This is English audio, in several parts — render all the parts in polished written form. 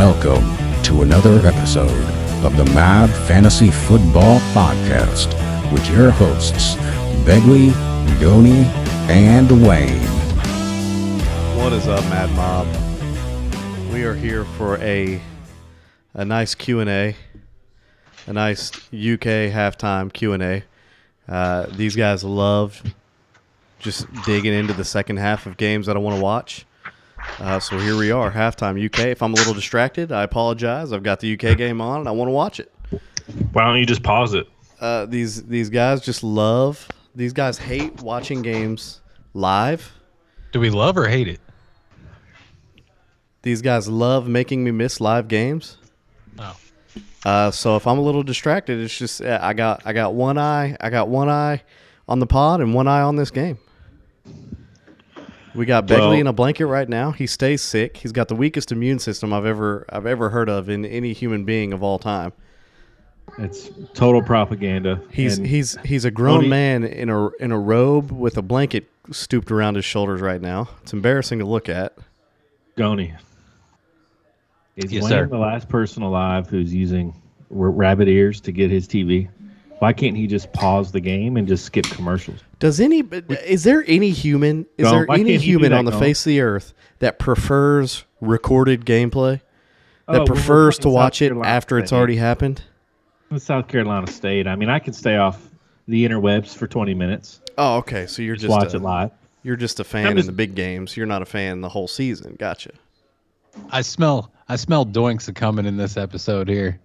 Welcome to another episode of the Mad Fantasy Football Podcast with your hosts, Begley, Goni, and Wayne. What is up, Mad Mob? We are here for a nice Q&A, a nice UK halftime Q&A. These guys love just digging into the second half of games that I want to watch. So here we are, halftime UK. If I'm a little distracted, I apologize. I've got the UK game on and I want to watch it. Why don't you just pause it? These guys just love. These guys hate watching games live. Do we love or hate it? These guys love making me miss live games. Oh. So if I'm a little distracted, it's just I got one eye. I got one eye on the pod and one eye on this game. We got Begley in a blanket right now. He stays sick. He's got the weakest immune system I've ever heard of in any human being of all time. It's total propaganda. He's a grown man in a robe with a blanket stooped around his shoulders right now. It's embarrassing to look at. Goni. Is Yes, Wayne sir. the last person alive who's using rabbit ears to get his TV? Why can't he just pause the game and just skip commercials? Is there any human Why can't he do that, on the Gone? face of the earth that prefers recorded gameplay? Oh, That well, prefers we're to from watch South it Carolina after it's State. already happened? It's South Carolina State. I mean, I can stay off the interwebs for 20 minutes. Oh, okay. So you're just Watch it live. You're just a fan in the big games. You're not a fan the whole season. Gotcha. I smell doinks a coming in this episode here.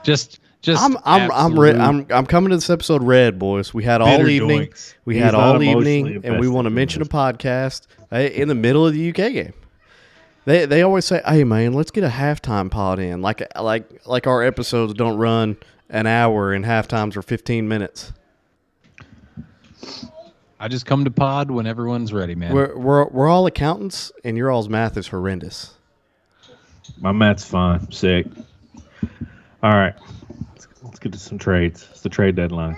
Just I'm absolute I'm coming to this episode red, boys. We had all bitter evening. doinks. We He's had not all emotionally evening, and we invested want to in mention a this. podcast in the middle of the UK game. They always say, "Hey man, let's get a halftime pod in." Like our episodes don't run an hour and halftimes are 15 minutes. I just come to pod when everyone's ready, man. We're all accountants, and your all's math is horrendous. My math's fine. I'm sick. All right. Let's get to some trades. It's the trade deadline.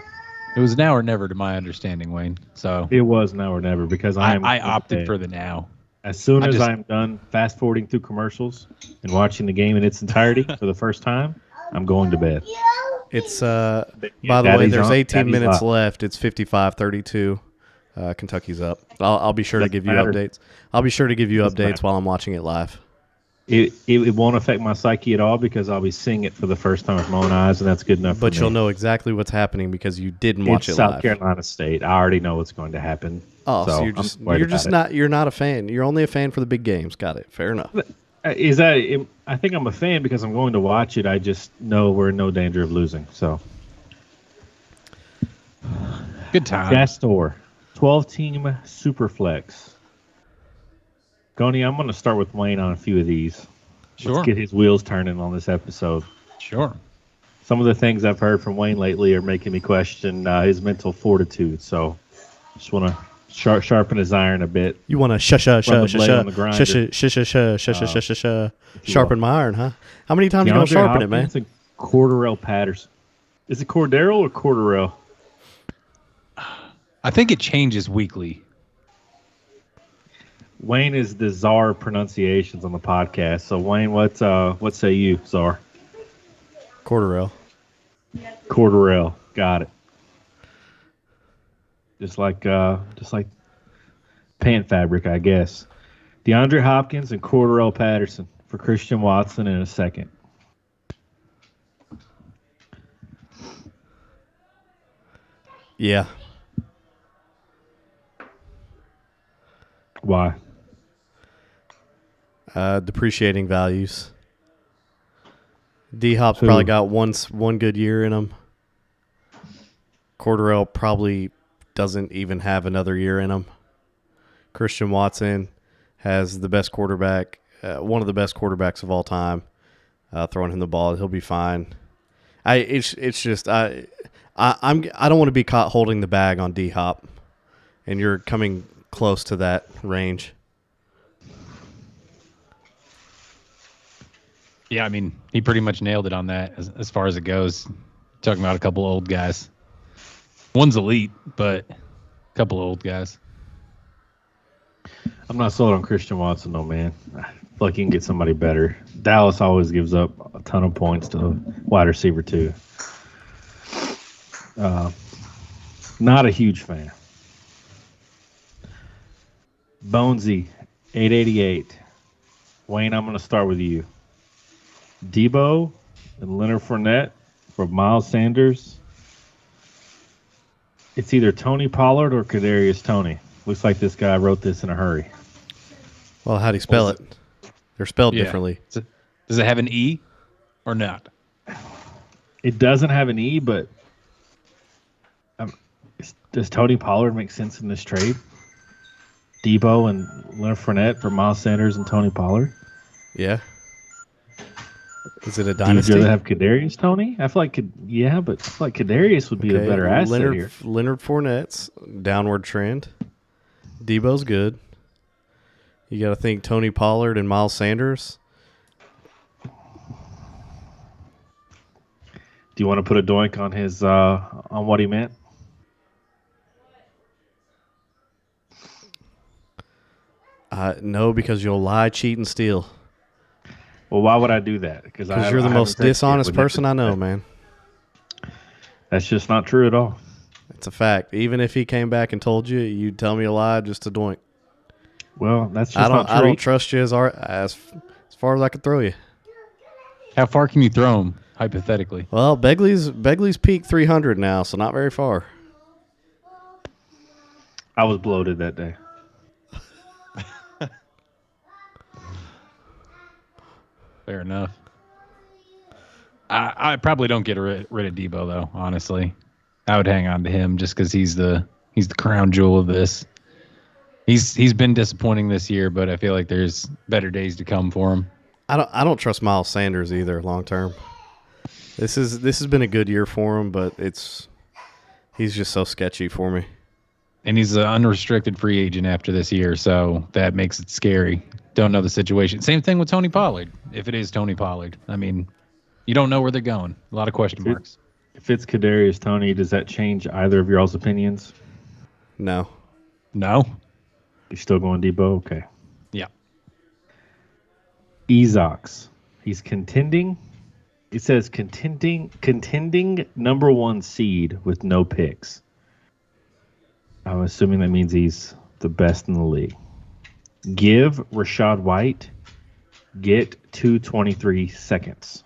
It was now or never, to my understanding, Wayne. So It was now or never because I I'm opted for the now. As soon I as just- I'm done fast forwarding through commercials and watching the game in its entirety for the first time, I'm going to bed. It's by the way, there's 18 minutes left. It's 55-32. Kentucky's up. I'll be sure to give you matter. updates. I'll be sure to give you Doesn't updates matter. while I'm watching it live. It won't affect my psyche at all because I'll be seeing it for the first time with my own eyes, and that's good enough But for you'll me. know exactly what's happening because you didn't watch It's it South live. Carolina State. I already know what's going to happen. Oh, so I'm you're just worried about it. not you're not a fan. You're only a fan for the big games. Got it. Fair enough. Is that? I think I'm a fan because I'm going to watch it. I just know we're in no danger of losing. So Good time. Gastor, 12-team Superflex. Goni, I'm going to start with Wayne on a few of these. Sure. Let's get his wheels turning on this episode. Sure. Some of the things I've heard from Wayne lately are making me question his mental fortitude. So just want to sharpen his iron a bit. You want to sharpen my iron, huh? How many times you gonna DeAndre sharpen it, man? Hopkins and Cordarrelle Patterson. Is it Cordero or Cordarrelle? I think it changes weekly. Wayne is the czar of pronunciations on the podcast. So Wayne, what say you, czar? Cordarrelle. Cordarrelle. Got it. Just like pant fabric, I guess. DeAndre Hopkins and Cordarrelle Patterson for Christian Watson in a second. Yeah. Why? Depreciating values. D-Hop's Who? probably got one good year in him. Cordarrelle probably doesn't even have another year in him. Christian Watson has the best quarterback, one of the best quarterbacks of all time. Throwing him the ball, he'll be fine. I don't want to be caught holding the bag on D-Hop, and you're coming close to that range. Yeah, I mean, he pretty much nailed it on that as far as it goes. Talking about a couple old guys. One's elite, but a couple of old guys. I'm not sold on Christian Watson, though, man. I feel like you can get somebody better. Dallas always gives up a ton of points to wide receiver, too. Not a huge fan. Bonesy, 888. Wayne, I'm going to start with you. Debo and Leonard Fournette for Miles Sanders. It's either Tony Pollard or Kadarius Toney. Looks like this guy wrote this in a hurry. Well, how do you spell it? They're spelled differently. Does it have an E or not? It doesn't have an E, but does Tony Pollard make sense in this trade? Debo and Leonard Fournette for Miles Sanders and Tony Pollard? Yeah. Is it a Do you dynasty? rather have Kadarius Toney? I feel like, but I feel like Kadarius would be a better asset here. Leonard Fournette's downward trend. Debo's good. You got to think Tony Pollard and Miles Sanders. Do you want to put a doink on his on what he meant? No, because you'll lie, cheat, and steal. Well, why would I do that? Because you're the most dishonest person I know, man. That's just not true at all. It's a fact. Even if he came back and told you, you'd tell me a lie just to doink. Well, that's just not true. I don't trust you as far as I could throw you. How far can you throw him, hypothetically? Well, Begley's peaked 300 now, so not very far. I was bloated that day. Fair enough. I probably don't get rid of Debo though. Honestly, I would hang on to him just because he's the crown jewel of this. He's been disappointing this year, but I feel like there's better days to come for him. I don't trust Miles Sanders either long term. This has been a good year for him, but he's just so sketchy for me. And he's an unrestricted free agent after this year, so that makes it scary. Don't know the situation. Same thing with Tony Pollard. If it is Tony Pollard, I mean, you don't know where they're going. A lot of question marks. If it's Kadarius Toney, does that change either of y'all's opinions? No. No. You still going Debo? Okay. Yeah. Ezox. He's contending. It says contending number 1 seed with no picks. I'm assuming that means he's the best in the league. Give Rashad White, get 223 seconds.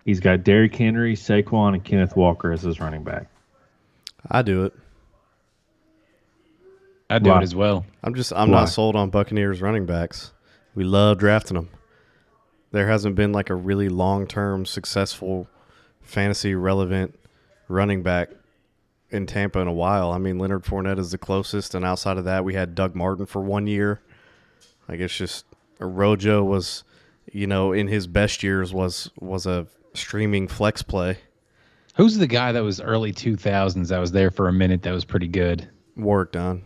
He's got Derrick Henry, Saquon, and Kenneth Walker as his running back. I do it. I do it as well. I'm not sold on Buccaneers running backs. We love drafting them. There hasn't been like a really long-term successful fantasy relevant running back in Tampa in a while. I mean, Leonard Fournette is the closest, and outside of that, we had Doug Martin for 1 year. Like, it's just Rojo was, in his best years was a streaming flex play. Who's the guy that was early 2000s that was there for a minute that was pretty good? Work done.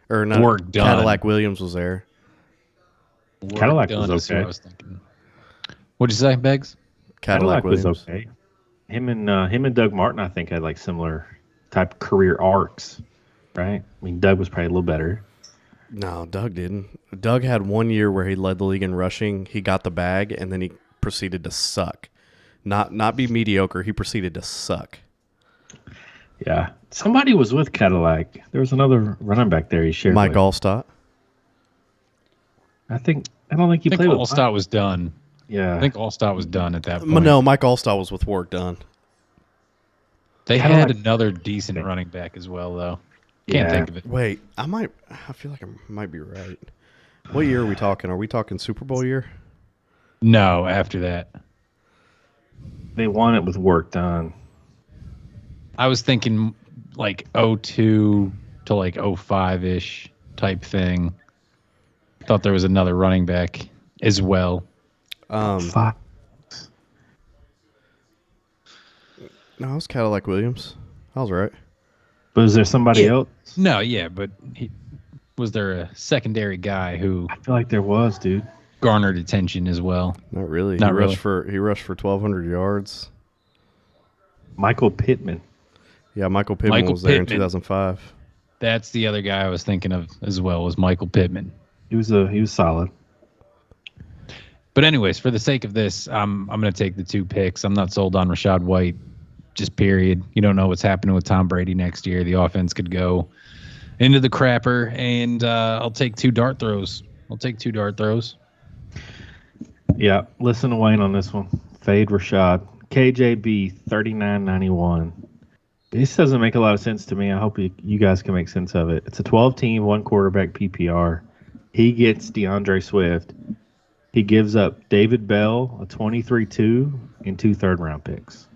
Or not. Work done. Cadillac Williams was there. Cadillac was is what okay. I was thinking. What'd you say, Beggs? Cadillac was Williams. okay. Him and Doug Martin, I think, had like similar type career arcs, right? I mean, Doug was probably a little better. No, Doug didn't. Doug had 1 year where he led the league in rushing. He got the bag, and then he proceeded to suck. Not be mediocre. He proceeded to suck. Yeah. Somebody was with Cadillac. There was another running back there he shared Mike with. Allstott. I don't think he played with Allstott was done. Yeah. I think Allstott was done at that point. No, Mike Allstott was with Work done. They Cadillac- had another decent running back as well, though. Can't think of it. Wait, I feel like I might be right. What year are we talking? Are we talking Super Bowl year? No, after that. They won it with Work done. I was thinking like 02 to like 05-ish type thing. Thought there was another running back as well. Five. No, it was Cadillac Williams. I was right. But is there somebody else? No, yeah, but was there a secondary guy who I feel like there was, dude. garnered attention as well? Not really. Not he really. rushed for 1,200 yards. Michael Pittman. Yeah, Michael Pittman was there in 2005. That's the other guy I was thinking of as well, was Michael Pittman. He was solid. But anyways, for the sake of this, I'm going to take the 2 picks. I'm not sold on Rashad White, just period. You don't know what's happening with Tom Brady next year. The offense could go into the crapper, and I'll take 2 dart throws. Yeah, listen to Wayne on this one. Fade Rashad. KJB 39.91. This doesn't make a lot of sense to me. I hope you guys can make sense of it. It's a 12-team, 1 quarterback PPR. He gets DeAndre Swift. He gives up David Bell, a 23-2, and 2 third-round picks.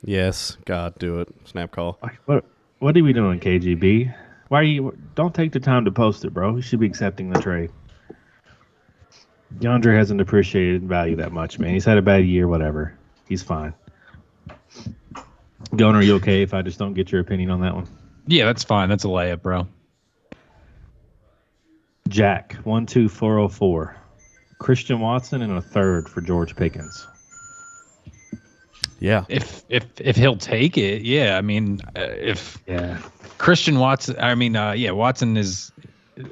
Yes, God, do it. Snap call. What are we doing, KGB? Why are you? Don't take the time to post it, bro. You should be accepting the trade. DeAndre hasn't appreciated value that much, man. He's had a bad year, whatever. He's fine. Gunner, are you okay if I just don't get your opinion on that one? Yeah, that's fine. That's a layup, bro. Jack, 12404. Christian Watson and a third for George Pickens. Yeah. If he'll take it, yeah. I mean, Christian Watson, Watson is.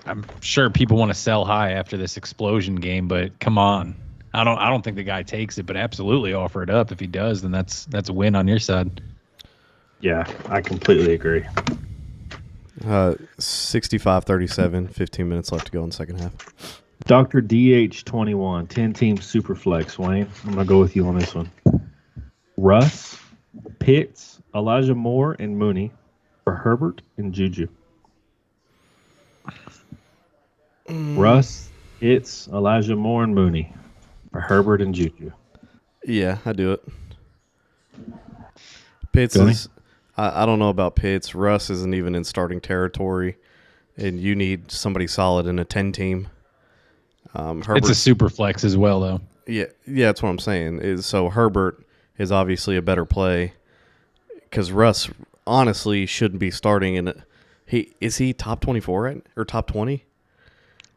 I'm sure people want to sell high after this explosion game, but come on, I don't think the guy takes it, but absolutely offer it up. If he does, then that's a win on your side. Yeah, I completely agree. 65-37, 15 minutes left to go in the second half. Dr. DH21, 10-team Superflex, Wayne. I'm going to go with you on this one. Russ, Pitts, Elijah Moore, and Mooney for Herbert and Juju. Russ, Pitts, Elijah Moore, and Mooney for Herbert and Juju. Yeah, I do it. Pitts is... I don't know about Pitts. Russ isn't even in starting territory, and you need somebody solid in a 10-team. It's a super flex as well, though. Yeah, that's what I'm saying. So Herbert is obviously a better play because Russ honestly shouldn't be starting in it. Is he top 24 or top 20?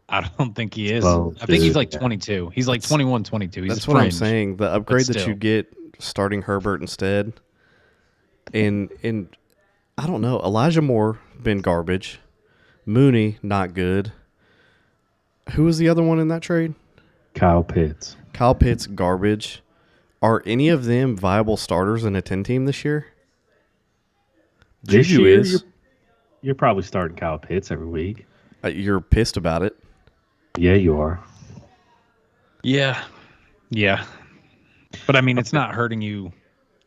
I don't think he is. Well, I think he's like 22. He's like 21, 22. He's that's what I'm saying. The upgrade that you get starting Herbert instead. And I don't know. Elijah Moore been garbage. Mooney not good. Who was the other one in that trade? Kyle Pitts garbage. Are any of them viable starters in a 10-team this year? Juju is. You're probably starting Kyle Pitts every week. You're pissed about it. Yeah, you are. Yeah. But I mean, it's not hurting you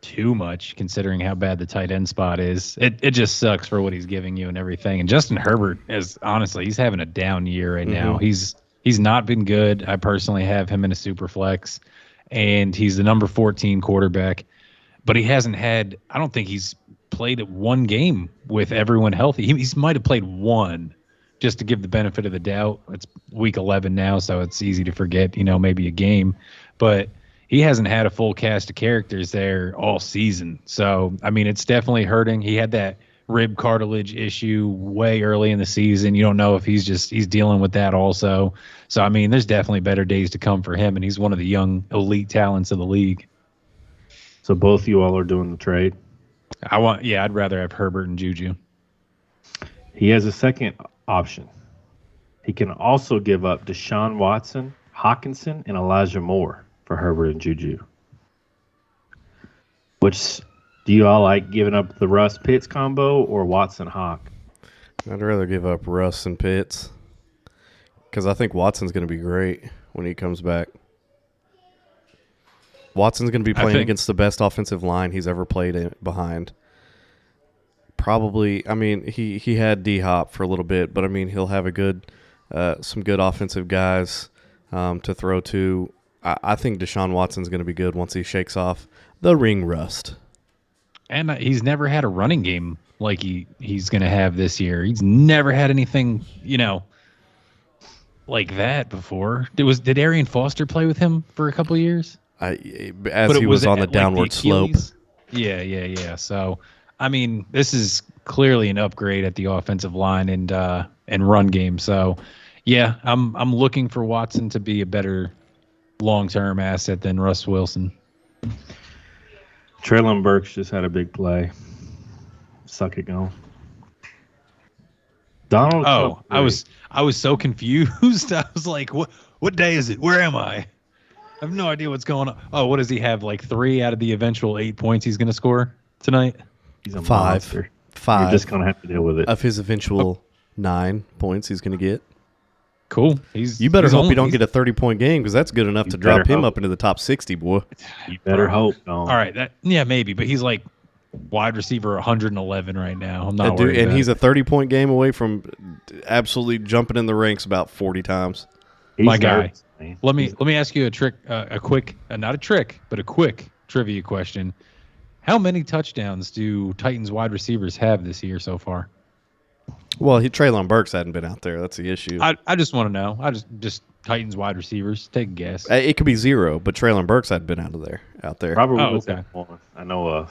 too much considering how bad the tight end spot is. It just sucks for what he's giving you and everything. And Justin Herbert is honestly, he's having a down year right now. He's not been good. I personally have him in a super flex, and he's the number 14 quarterback, but he hasn't had, I don't think he's played one game with everyone healthy. He might have played one just to give the benefit of the doubt. It's week 11 now, so it's easy to forget, maybe a game, but he hasn't had a full cast of characters there all season. So, I mean, it's definitely hurting. He had that rib cartilage issue way early in the season. You don't know if he's dealing with that also. So, I mean, there's definitely better days to come for him, and he's one of the young elite talents of the league. So both you all are doing the trade? I'd rather have Herbert and Juju. He has a second option. He can also give up Deshaun Watson, Hawkinson, and Elijah Moore for Herbert and Juju. Which do you all like, giving up the Russ Pitts combo or Watson Hawk? I'd rather give up Russ and Pitts because I think Watson's going to be great when he comes back. Watson's going to be playing against the best offensive line he's ever played behind. Probably, I mean, he had D-Hop for a little bit, but I mean, he'll have some good offensive guys to throw to. I think Deshaun Watson's going to be good once he shakes off the ring rust. And he's never had a running game like he's going to have this year. He's never had anything, like that before. Did Arian Foster play with him for a couple of years? He was on the downward slope. Yeah. So, I mean, this is clearly an upgrade at the offensive line and run game. So, yeah, I'm looking for Watson to be a better long-term asset than Russ Wilson. Traylon Burks just had a big play. Suck it, go. Donald Oh, Trump. I was so confused. I was like, what day is it? Where am I? I have no idea what's going on. Oh, what does he have? Like 3 out of the eventual 8 points he's going to score tonight? He's a 5. monster. 5. You're just going to have to deal with it. Of his eventual 9 points he's going to get. Cool. You better hope you don't get a 30-point game because that's good enough to drop him up into the top 60, boy. You better hope. No. All right. Maybe. But he's like wide receiver 111 right now. I'm not worried. And he's a 30-point game away from absolutely jumping in the ranks about 40 times. My guy. Let me ask you a quick trivia question. How many touchdowns do Titans wide receivers have this year so far? Well, Treylon Burks hadn't been out there. That's the issue. I just want to know. I just Titans wide receivers. Take a guess. It could be 0, but Treylon Burks hadn't been out there. Probably Oh, was okay. that one I know of.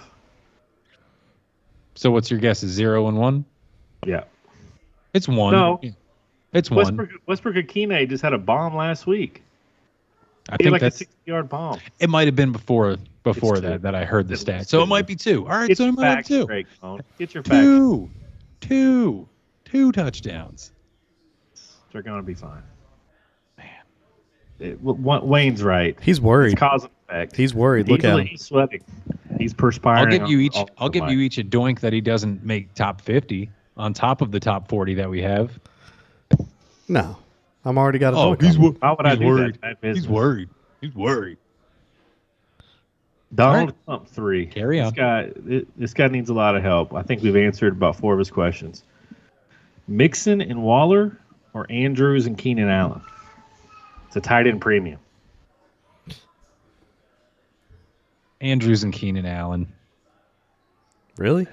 So what's your guess? Is 0 and 1? Yeah. It's 1. No. It's 1. Westbrook Akine just had a bomb last week. I He had think like that's a 60-yard bomb. it. Might have been before It's that I heard the It's stat. two. So it might be 2. All right. Get So your it might be facts 2. straight, Cont. Get your facts. Two touchdowns. They're going to be fine. Man. Wayne's right. He's worried. It's cause and effect. He's worried. Look at him. He's sweating. He's perspiring. I'll give you each a doink that he doesn't make top 50 on top of the top 40 that we have. No. I'm already got a Oh, dunk on him. Why would I he's do worried. that? Bad business. He's worried. Donald Trump 3. Carry on. This guy needs a lot of help. I think we've answered about 4 of his questions. Mixon and Waller or Andrews and Keenan Allen? It's a tight end premium. Andrews and Keenan Allen. Really?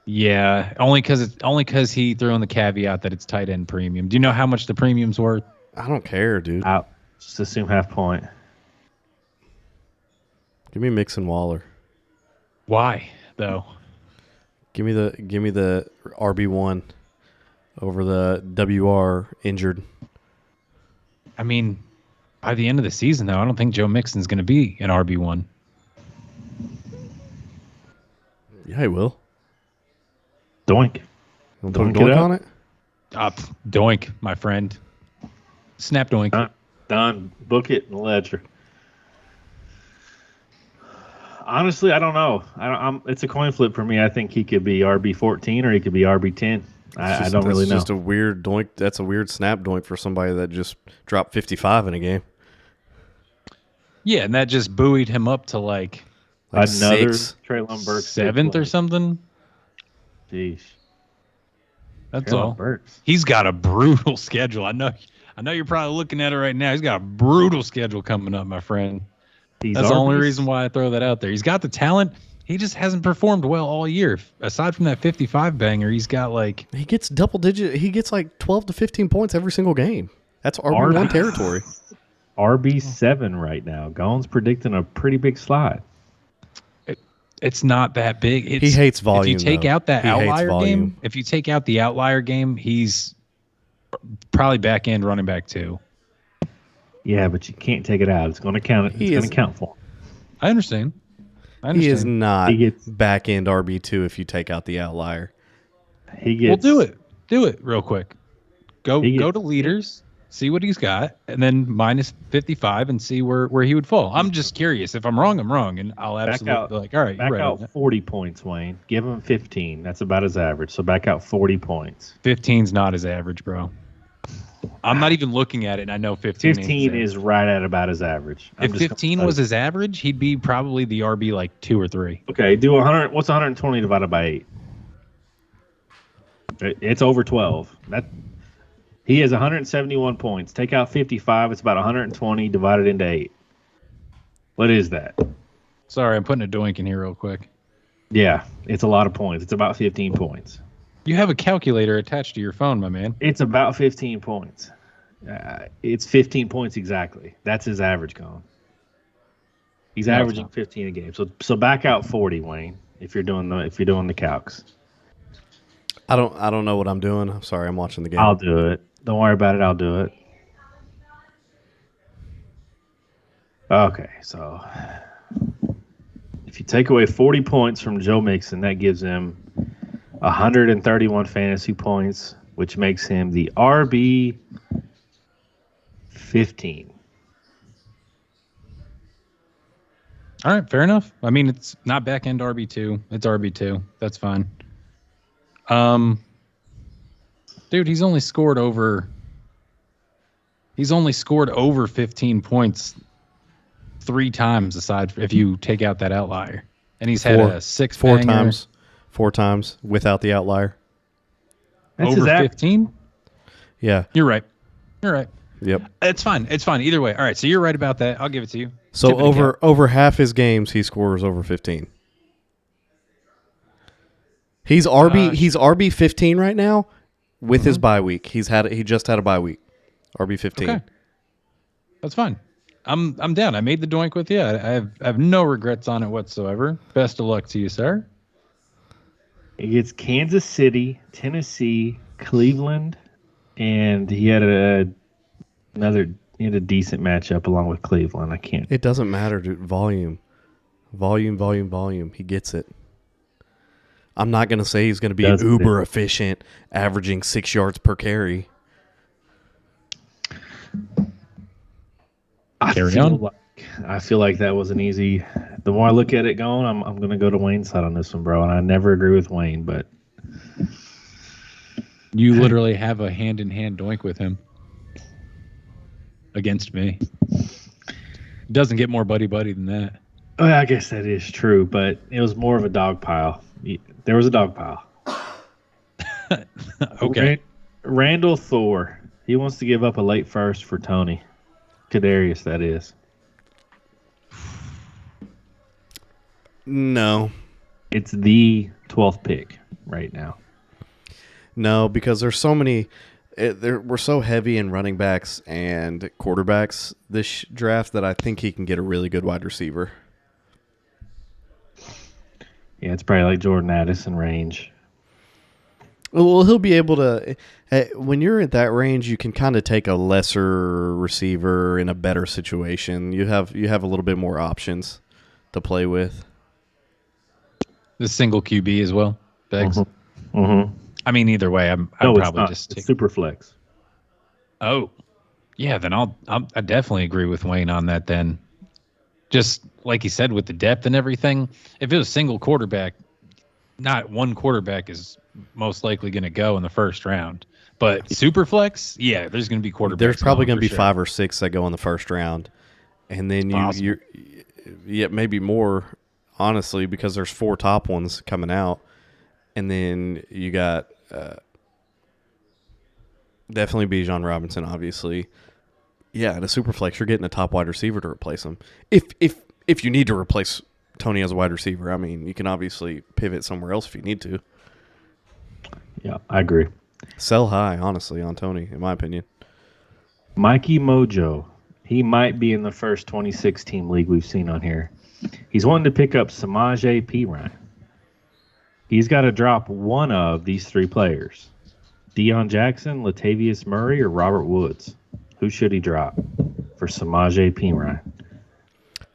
Yeah, only because he threw in the caveat that it's tight end premium. Do you know how much the premium's worth? I don't care, dude. Out. Just assume half point. Give me Mixon Waller. Why though? Give me the RB1 over the WR injured. I mean, by the end of the season, though, I don't think Joe Mixon's going to be an RB1. Yeah, he will. Doink. Don't Doink it doink up. on it. Doink, my friend. Snap doink. Done. Book it in the ledger. Honestly, I don't know. It's a coin flip for me. I think he could be RB14 or he could be RB10. I don't really know. It's just a weird doink. That's a weird snap doink for somebody that just dropped 55 in a game. Yeah, and that just buoyed him up to like Another 6. Treylon Burks 7th or something. Jeez. That's Treylon all. Burks. He's got a brutal schedule. I know you're probably looking at it right now. He's got a brutal schedule coming up, my friend. That's the only reason why I throw that out there. He's got the talent. He just hasn't performed well all year. Aside from that 55 banger, he's got like... He gets double digit. He gets like 12 to 15 points every single game. That's RB1 territory. RB7 right now. Gone's predicting a pretty big slide. It's not that big. He hates volume. If you take out that He hates outlier volume. game, if you take out the outlier game, he's probably back end running back 2. Yeah, but you can't take it out. It's going to count. It's going to count for him. I understand. He is not He gets- back end RB2 if you take out the outlier. He gets. We'll do it. Do it real quick. Go He gets- to leaders, see what he's got, and then minus 55 and see where he would fall. I'm just curious. If I'm wrong, I'm wrong, and I'll absolutely be like, all right, Back you're right. out 40 points, Wayne. Give him 15. That's about his average. So back out 40 points. 15's not his average, bro. I'm not even looking at it, and I know 15. 15 is right at about his average. If 15 was his average, he'd be probably the RB like 2 or 3. Okay, do 100. What's 120 divided by 8? It's over 12. He has 171 points. Take out 55. It's about 120 divided into 8. What is that? Sorry, I'm putting a doink in here real quick. Yeah, it's a lot of points. It's about 15 points. You have a calculator attached to your phone, my man. It's about 15 points. It's 15 points exactly. That's his average, Cone. He's No, it's averaging not. 15 a game. So back out 40, Wayne. If you're doing the calcs. I don't know what I'm doing. I'm sorry. I'm watching the game. I'll do it. Don't worry about it. I'll do it. Okay, so if you take away 40 points from Joe Mixon, that gives him 131 fantasy points, which makes him the RB 15. All right, fair enough. I mean, it's not back end RB2. It's RB2. That's fine. Dude, he's only scored over 15 points 3 times aside if you take out that outlier. And he's had a four times without the outlier. That's over 15? Yeah. You're right. Yep. It's fine. Either way. All right, so you're right about that. I'll give it to you. So Tip of the cap. over half his games he scores over 15. He's RB 15 right now with his bye week. He just had a bye week. RB 15. Okay. That's fine. I'm down. I made the doink with you. I have no regrets on it whatsoever. Best of luck to you, sir. He gets Kansas City, Tennessee, Cleveland, and he had a decent matchup along with Cleveland. I can't. It doesn't matter, dude. Volume. He gets it. I'm not going to say he's going to be uber efficient, averaging 6 yards per carry. I feel like that was an easy. The more I look at it going, I'm going to go to Wayne's side on this one, bro. And I never agree with Wayne, but you literally have a hand-in-hand doink with him against me. Doesn't get more buddy-buddy than that. Well, I guess that is true, but it was more of a dog pile. There was a dog pile. Okay. Randall Thor. He wants to give up a late first for Tony. Kadarius, that is. No. It's the 12th pick right now. No, because there's so many. We're so heavy in running backs and quarterbacks this draft that I think he can get a really good wide receiver. Yeah, it's probably like Jordan Addison range. Well, he'll be able to. When you're at that range, you can kind of take a lesser receiver in a better situation. You have a little bit more options to play with. The single QB as well, Beggs. Mm-hmm. Mm-hmm. I mean, either way, I'd probably just take super flex. Oh, yeah. Then I definitely agree with Wayne on that. Then, just like he said, with the depth and everything, if it was single quarterback, not one quarterback is most likely going to go in the first round. But super flex, yeah, there's going to be quarterbacks. There's probably going to be sure. 5 or 6 that go in the first round, and then you maybe more, honestly, because there's 4 top ones coming out, and then you got definitely Bijan Robinson, obviously. Yeah, in a super flex, you're getting a top wide receiver to replace him. If you need to replace Tony as a wide receiver, I mean, you can obviously pivot somewhere else if you need to. Yeah, I agree. Sell high, honestly, on Tony, in my opinion. Mikey Mojo. He might be in the first 26-team league we've seen on here. He's wanting to pick up Samaje Perine. He's got to drop one of these 3 players. Deion Jackson, Latavius Murray, or Robert Woods. Who should he drop for Samaje Perine?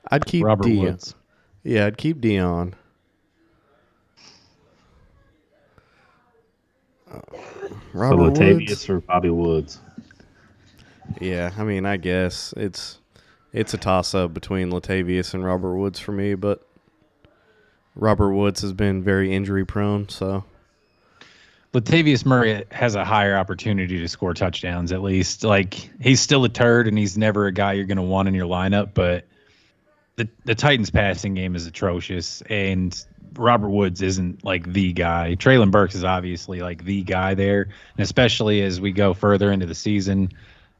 I'd keep Robert Deion. Woods. Yeah, I'd keep Deion. Robert So Latavius Woods? or Bobby Woods? Yeah, I mean, I guess it's a toss-up between Latavius and Robert Woods for me, but Robert Woods has been very injury-prone, so. Latavius Murray has a higher opportunity to score touchdowns, at least. Like, he's still a turd, and he's never a guy you're going to want in your lineup, but the Titans' passing game is atrocious, and Robert Woods isn't, like, the guy. Traylon Burks is obviously, like, the guy there, and especially as we go further into the season,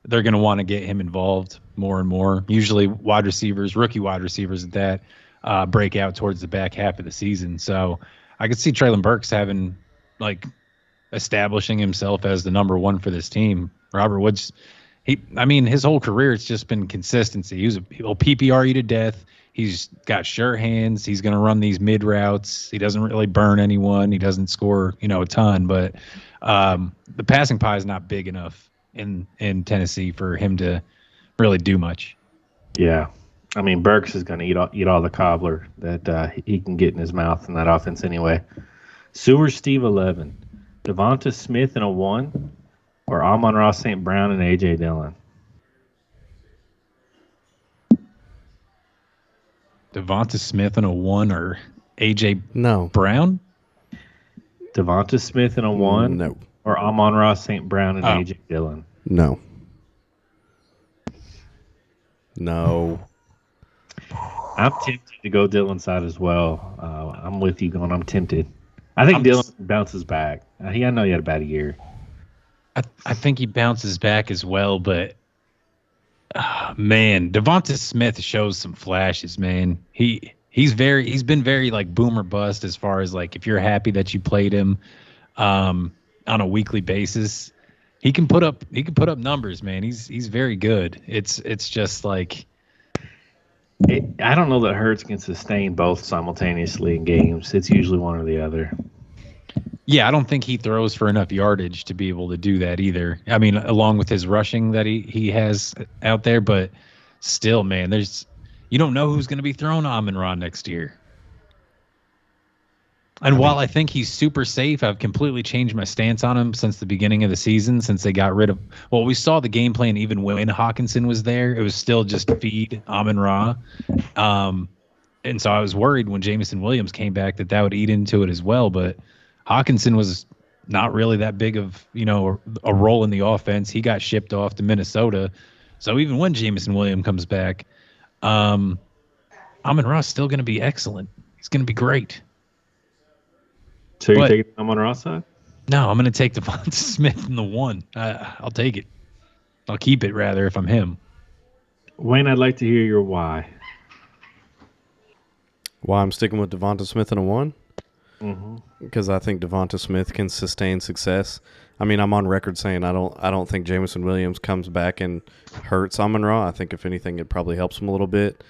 they're going to want to get him involved more and more. Usually wide receivers, rookie wide receivers at that, break out towards the back half of the season. So I could see Traylon Burks having, like, establishing himself as the number 1 for this team. Robert Woods, his whole career, it's just been consistency. He'll PPR you to death. He's got sure hands. He's going to run these mid routes. He doesn't really burn anyone. He doesn't score, a ton, but the passing pie is not big enough in Tennessee for him to really do much. Yeah. I mean, Burks is going to eat all the cobbler that he can get in his mouth in that offense anyway. Sewer Steve 11. Devonta Smith in a 1 or Amon-Ra St. Brown and A.J. Dillon? Devonta Smith in a 1 or AJ No. Brown? Devonta Smith in a 1 No. or Amon-Ra St. Brown and Oh. A.J. Dillon? No. No. I'm tempted to go Dillon's side as well. I'm with you going. I'm tempted. I think Dillon bounces back. I know he had a bad year. I think he bounces back as well, but man, Devonta Smith shows some flashes, man. He's been very like boomer bust as far as like if you're happy that you played him on a weekly basis, he can put up numbers, man. He's very good. It's just like I don't know that Hurts can sustain both simultaneously in games. It's usually one or the other. yeah, I don't think he throws for enough yardage to be able to do that either. I mean, along with his rushing that he has out there, but still, man, you don't know who's going to be throwing Amon-Ra next year. And while I think he's super safe, I've completely changed my stance on him since the beginning of the season, since they got rid of. Well, we saw the game plan even when Hawkinson was there. It was still just feed Amon-Ra. And so I was worried when Jameson Williams came back that would eat into it as well. But Hawkinson was not really that big of, a role in the offense. He got shipped off to Minnesota. So even when Jameson Williams comes back, Amon-Ra is still going to be excellent. He's going to be great. So you're taking Amon-Ra side? No, I'm going to take Devonta Smith in the 1. I'll take it. I'll keep it, rather, if I'm him. Wayne, I'd like to hear your why. Why I'm sticking with Devonta Smith in a 1? Mm-hmm. Because I think Devonta Smith can sustain success. I mean, I'm on record saying I don't think Jameson Williams comes back and hurts Amon-Ra. I think if anything, it probably helps him a little bit.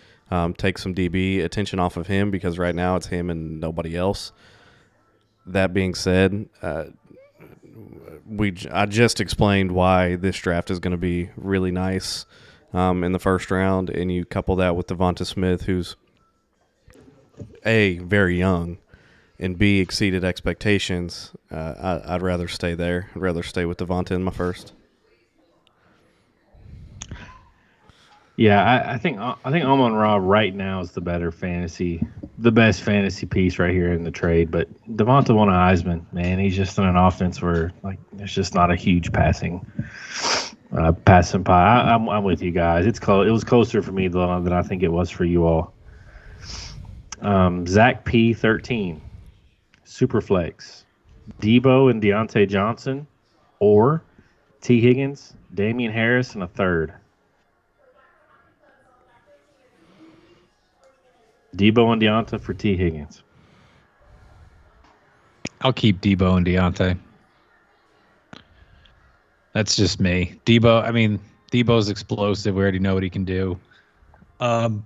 Take some DB attention off of him because right now it's him and nobody else. That being said, I just explained why this draft is going to be really nice in the first round, and you couple that with Devonta Smith, who's A, very young, and B, exceeded expectations. I'd rather stay there. I'd rather stay with Devonta in my first. Yeah, I think Amon-Ra right now is the best fantasy piece right here in the trade. But Devonta won a Heisman, man. He's just in an offense where there's just not a huge passing pie. I'm with you guys. It's close. It was closer for me than I think it was for you all. Zach P 13, Superflex, Debo and Deontay Johnson, or T Higgins, Damian Harris, and a third. Debo and Deonta for T. Higgins. I'll keep Debo and Deontay. That's just me. Debo's explosive. We already know what he can do. And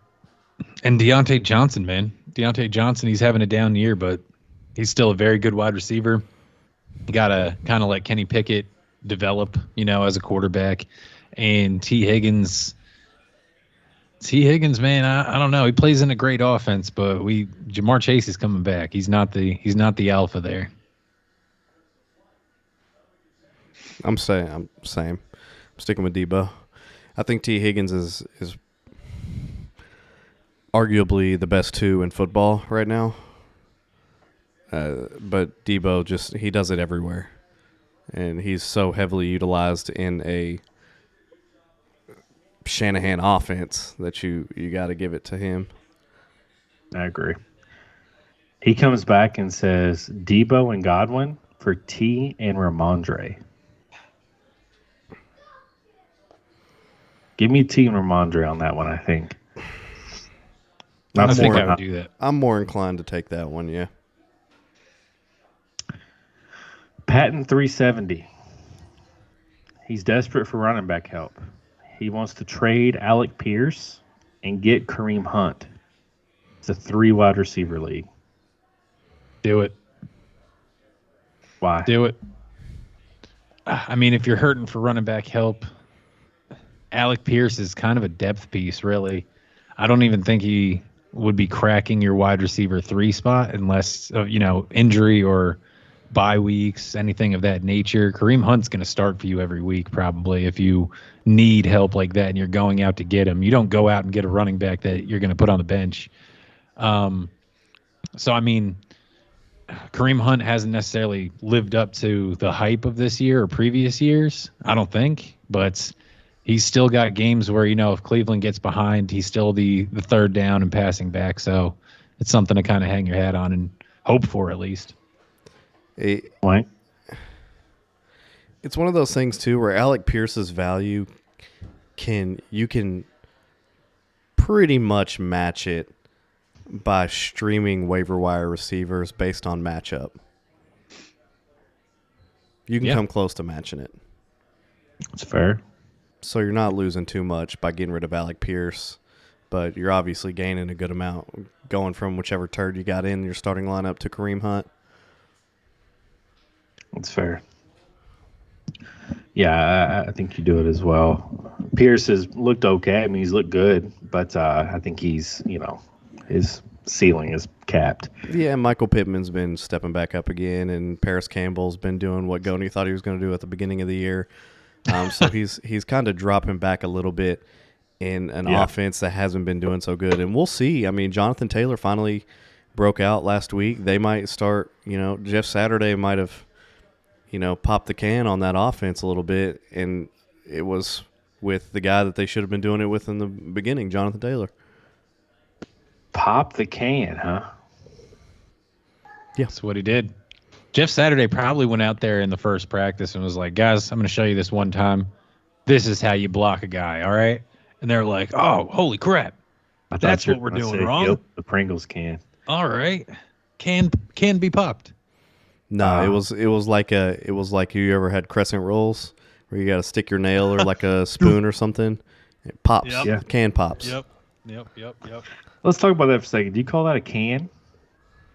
Deontay Johnson, man. Deontay Johnson, he's having a down year, but he's still a very good wide receiver. You got to kind of let Kenny Pickett develop, as a quarterback. And T. Higgins, man, I don't know. He plays in a great offense, but Jamar Chase is coming back. He's not the alpha there. I'm same. I'm sticking with Debo. I think T. Higgins is arguably the best 2 in football right now. But Debo he does it everywhere. And he's so heavily utilized in a Shanahan offense that you got to give it to him. I agree. He comes back and says Debo and Godwin for T and Ramondre. Give me T and Ramondre on that one, I think. I think I would do that. I'm more inclined to take that one, yeah. Patton 370. He's desperate for running back help. He wants to trade Alec Pierce and get Kareem Hunt. It's a 3 wide receiver league. Do it. Why? Do it. I mean, if you're hurting for running back help, Alec Pierce is kind of a depth piece, really. I don't even think he would be cracking your wide receiver 3 spot unless, injury or bye weeks, anything of that nature, Kareem Hunt's going to start for you every week probably if you need help like that and you're going out to get him. You don't go out and get a running back that you're going to put on the bench. So, I mean, Kareem Hunt hasn't necessarily lived up to the hype of this year or previous years, I don't think. But he's still got games where, if Cleveland gets behind, he's still the third down and passing back. So it's something to kind of hang your hat on and hope for at least. It's one of those things, too, where Alec Pierce's value you can pretty much match it by streaming waiver wire receivers based on matchup. You can come close to matching it. That's fair. So you're not losing too much by getting rid of Alec Pierce, but you're obviously gaining a good amount going from whichever turd you got in your starting lineup to Kareem Hunt. That's fair. Yeah, I think you do it as well. Pierce has looked okay. I mean, he's looked good, but I think he's, his ceiling is capped. Yeah, Michael Pittman's been stepping back up again, and Paris Campbell's been doing what Goney thought he was going to do at the beginning of the year. So he's kind of dropping back a little bit in an offense that hasn't been doing so good. And we'll see. I mean, Jonathan Taylor finally broke out last week. They might start, Jeff Saturday might have, popped the can on that offense a little bit, and it was with the guy that they should have been doing it with in the beginning, Jonathan Taylor. Pop the can, huh? Yeah. That's what he did. Jeff Saturday probably went out there in the first practice and was like, guys, I'm going to show you this one time. This is how you block a guy, all right? And they're like, oh, holy crap. That's what we're doing wrong. The Pringles can. All right. Can be popped. No, it was like you ever had crescent rolls where you got to stick your nail or like a spoon or something. It pops. Yep. Yeah. Can pops. Yep. Let's talk about that for a second. Do you call that a can?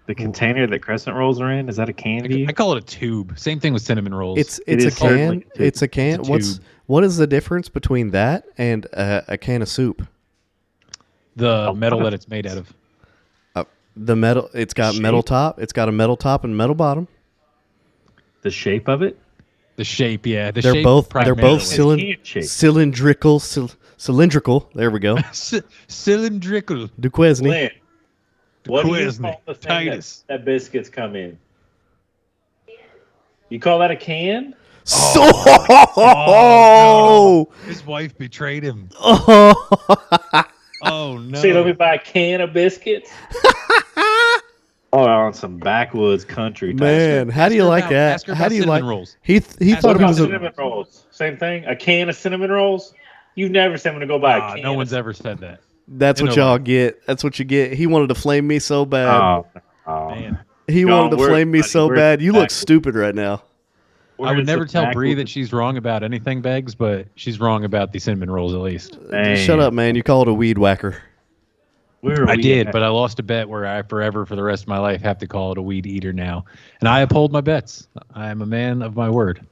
The container that crescent rolls are in? Is that a can to you? I call it a tube. Same thing with cinnamon rolls. It's a can. It's a can. It's a tube. What is the difference between that and a can of soup? The metal that it's made out of. The metal. It's got metal top. It's got a metal top and metal bottom. The shape of it? The shape, yeah. They're both cylindrical. Cylindrical. There we go. Cylindrical. Duquesne. What do you call the thing that biscuits come in? You call that a can? Oh, no. His wife betrayed him. Oh no! See, let me buy a can of biscuits. Oh, on some backwoods country. Man, how do you like that? How do you like rolls? He thought it was cinnamon rolls. Same thing. A can of cinnamon rolls. You've never said I'm going to go buy a can. No one's ever said that. That's what y'all get. That's what you get. He wanted to flame me so bad. Oh man. He wanted to flame me so bad. You look stupid right now. I would never tell Bree that she's wrong about anything, Beggs, but she's wrong about the cinnamon rolls at least. Shut up, man. You call it a weed whacker. I did, but I lost a bet where I forever for the rest of my life have to call it a weed eater now. And I uphold my bets. I am a man of my word.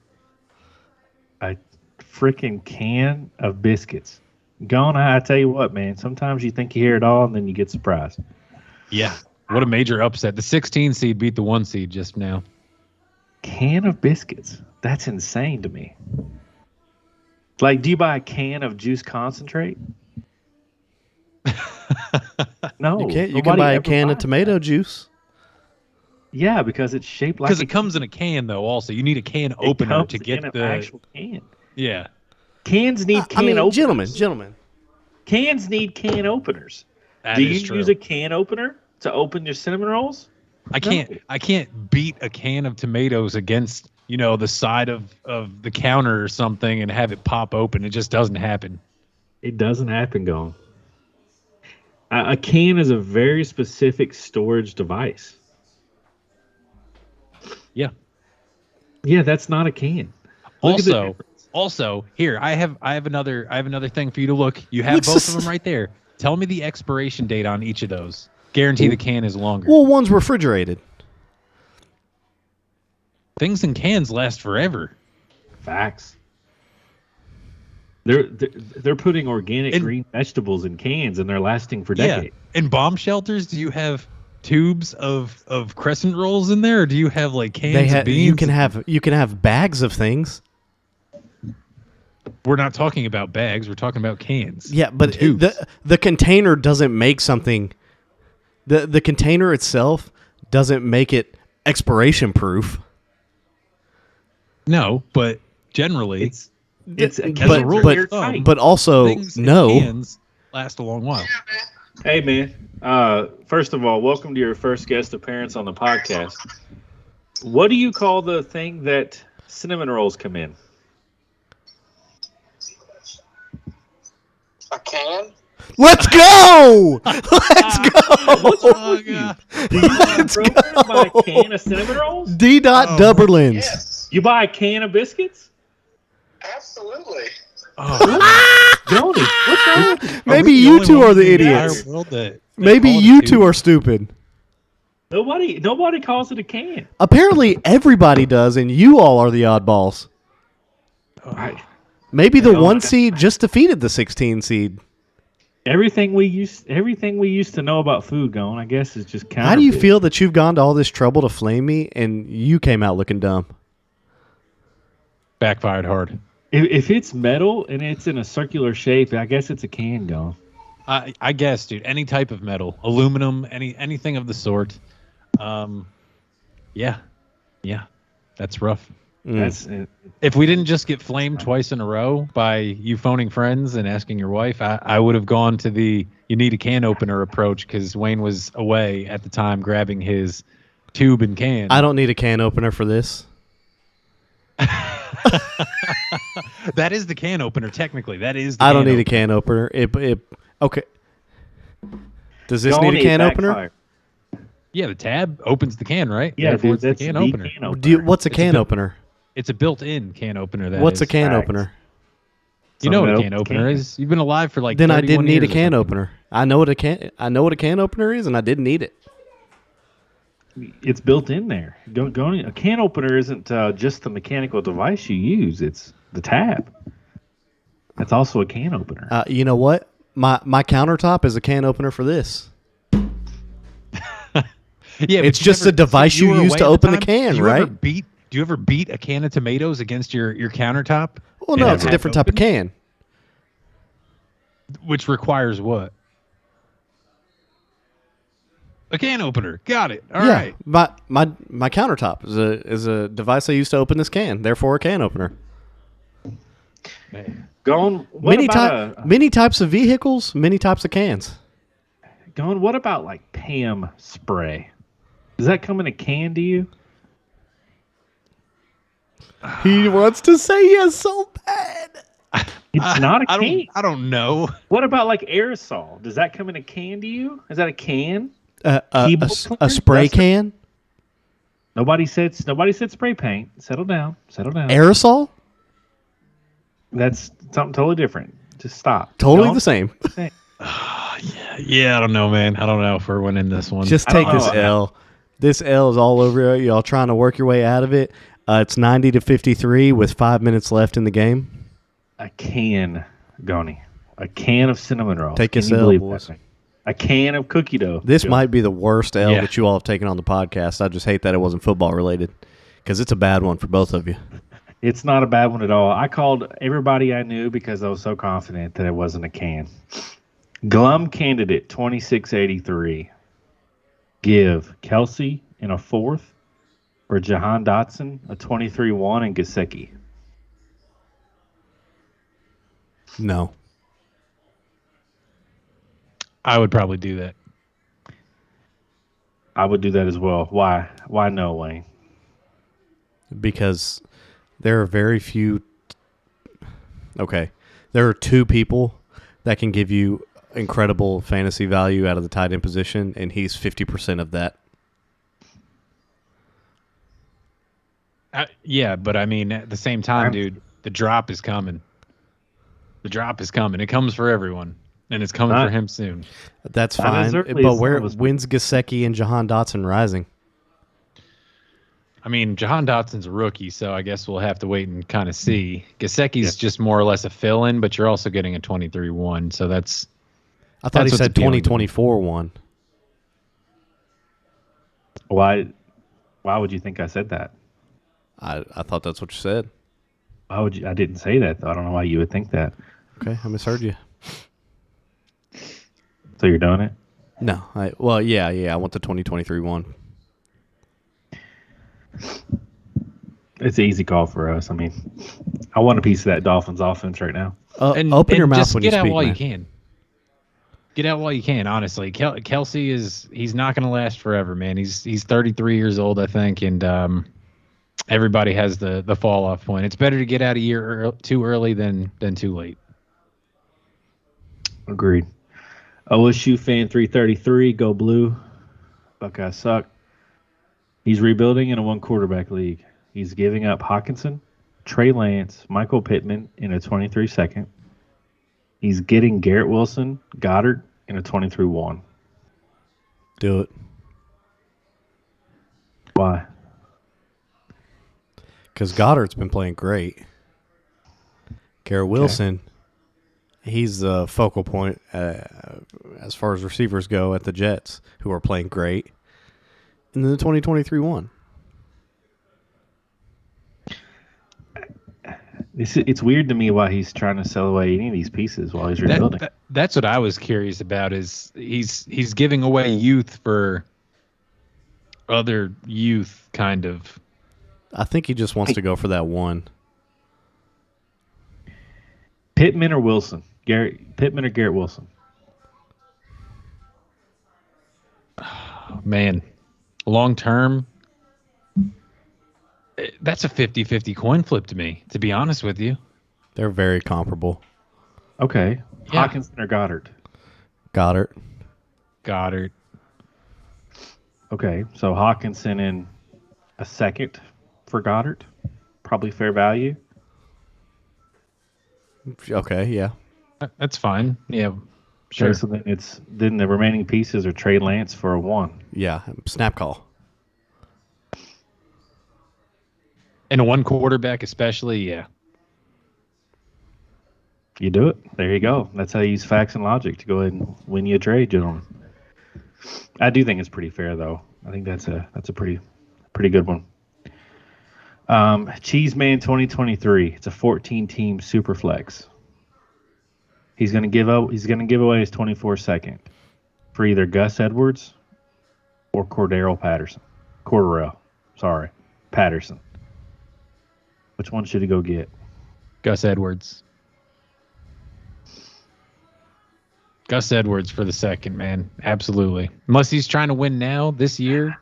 A freaking can of biscuits. Gone, I tell you what, man. Sometimes you think you hear it all, and then you get surprised. Yeah. What a major upset. The 16 seed beat the 1 seed just now. Can of biscuits. That's insane to me. Like, do you buy a can of juice concentrate? No. You can't. You can buy a can of tomato juice. Yeah, because it's shaped like because it comes in a can, though, also. You need a can opener to get the actual can. Yeah. Cans need openers. Gentlemen. Cans need can openers. Do you use a can opener to open your cinnamon rolls? I can't beat a can of tomatoes against, the side of the counter or something and have it pop open. It just doesn't happen. It doesn't happen, Gone. A can is a very specific storage device. Yeah. Yeah, that's not a can. Also, here I have another thing for you to look. You have both of them right there. Tell me the expiration date on each of those. Guarantee the can is longer. Well, one's refrigerated. Things in cans last forever. Facts. They're putting organic green vegetables in cans and they're lasting for decades. Yeah. In bomb shelters, do you have tubes of crescent rolls in there, or do you have like cans of beans? You can have bags of things. We're not talking about bags. We're talking about cans. Yeah, but the container doesn't make something. The container itself doesn't make it expiration proof. No, but generally, It's as a rule of thumb, but also things in no. cans last a long while. Hey, man. First of all, welcome to your first guest appearance on the podcast. What do you call the thing that cinnamon rolls come in? A can? Let's go! Let's go! What's wrong with you? Do you buy a can of cinnamon rolls? D. Duberlins. Yes, You buy a can of biscuits? absolutely. Jody, what's wrong with you? Maybe you two are the idiots. Maybe you two are stupid. Nobody calls it a can. Apparently, everybody does, and you all are the oddballs. Maybe the 1 seed just defeated the 16 seed. Everything we used to know about food going, I guess, is just counterfeit. How do you feel that you've gone to all this trouble to flame me, and you came out looking dumb? Backfired hard. If it's metal and it's in a circular shape, I guess it's a can going. I guess, dude. Any type of metal, aluminum, anything of the sort. Yeah, that's rough. That's it. If we didn't just get flamed twice in a row by you phoning friends and asking your wife, I would have gone to the you need a can opener approach because Wayne was away at the time grabbing his tube and can. I don't need a can opener for this. That is the can opener, technically. That is. I don't need a can opener. Okay. Does this need a can opener? Yeah, the tab opens the can, right? Yeah, Therefore, dude, it's that's the can the opener. can opener. What's a can opener? It's a built-in can opener. What's a can Facts. opener? You know what a metal can opener can. is. You've been alive for like. Then I 31 didn't need a years or can something. opener. I know what a can opener is, and I didn't need it. It's built in there. A can opener isn't just the mechanical device you use. It's the tab. That's also a can opener. You know what? My countertop is a can opener for this. Yeah, It's just a device you were use away to at open the time? can, Do you right? Do you ever beat a can of tomatoes against your countertop? Well, no, And it's a have it different type of open? can. Which requires what? A can opener. Got it. All right. My countertop is a device I use to open this can. Therefore, a can opener. Many Many types of vehicles, many types of cans. What about like Pam spray? Does that come in a can to you? He wants to say yes so bad. It's not a can. I don't know. What about like aerosol? Does that come in a can to you? Is that a can? A Keyboard cleaner? spray That's can? Nobody said spray paint. Settle down. Aerosol? That's something totally different. Just stop. Totally Don't the same. say- Yeah, I don't know, man. I don't know if we're winning this one. Just I take don't this know. L. This L is all over y'all trying to work your way out of it. It's 90-53 with 5 minutes left in the game. A can, Goni. A can of cinnamon rolls. Take Can this you L, believe boys. that? A can of cookie dough. This Joe. might be the worst L Yeah. that you all have taken on the podcast. I just hate that it wasn't football related because it's a bad one for both of you. It's not a bad one at all. I called everybody I knew because I was so confident that it wasn't a can. Glum candidate 2683. Give Kelsey in a fourth or Jahan Dotson a 23-1 and Gasecki. No. I would probably do that. I would do that as well. Why? Why no, Wayne? Because there are very few. Okay. There are two people that can give you incredible fantasy value out of the tight end position, and he's 50% of that. Yeah, but I mean, at the same time, dude, the drop is coming. The drop is coming. It comes for everyone, and it's coming for him soon. That's Not as fine. early But as where some of us- when's Gasecki and Jahan Dotson rising? I mean, Jahan Dotson's a rookie, so I guess we'll have to wait and kind of see. Gasecki's just more or less a fill-in, but you're also getting a 23-1, so that's I thought That's he what's said appealing to me. 2024 one. Why? Why would you think I said that? I thought that's what you said. Why would you? I didn't say that though. I don't know why you would think that. Okay, I misheard you. So you're doing it? No, I want the 2023 one. It's an easy call for us. I mean, I want a piece of that Dolphins offense right now. Open your mouth just when get you out speak, while man. you can. Get out while you can. Honestly, Kelsey he's not going to last forever, man. He's 33 years old, I think, and everybody has the fall off point. It's better to get out a year too early than too late. Agreed. OSU fan 333, go blue. Buckeyes suck. He's rebuilding in a one quarterback league. He's giving up Hawkinson, Trey Lance, Michael Pittman in a 23 second. He's getting Garrett Wilson, Goddard in a 23-1. Do it. Why? Because Goddard's been playing great. Garrett Wilson, he's the focal point as far as receivers go at the Jets, who are playing great. And then the 2023 one. It's weird to me why he's trying to sell away any of these pieces while he's rebuilding. That's what I was curious about. Is he's giving away youth for other youth, kind of. I think he just wants to go for that one. Pittman or Wilson? Pittman or Garrett Wilson? Man, long term, that's a 50-50 coin flip to me, to be honest with you. They're very comparable. Okay. Yeah. Hawkinson or Goddard? Goddard. Okay, so Hawkinson in a second for Goddard. Probably fair value. Okay, yeah. That's fine. Yeah, Okay, sure. so then the remaining pieces are Trey Lance for a 1. Yeah, snap call. And a one quarterback especially, yeah. You do it. There you go. That's how you use facts and logic to go ahead and win you a trade, gentlemen. I do think it's pretty fair, though. I think that's a pretty good one. Cheeseman 2023. It's a 14-team super flex. He's gonna give away his 24-second for either Gus Edwards or Cordarrelle Patterson. Which one should he go get? Gus Edwards. Gus Edwards for the second, man. Absolutely. Unless he's trying to win now this year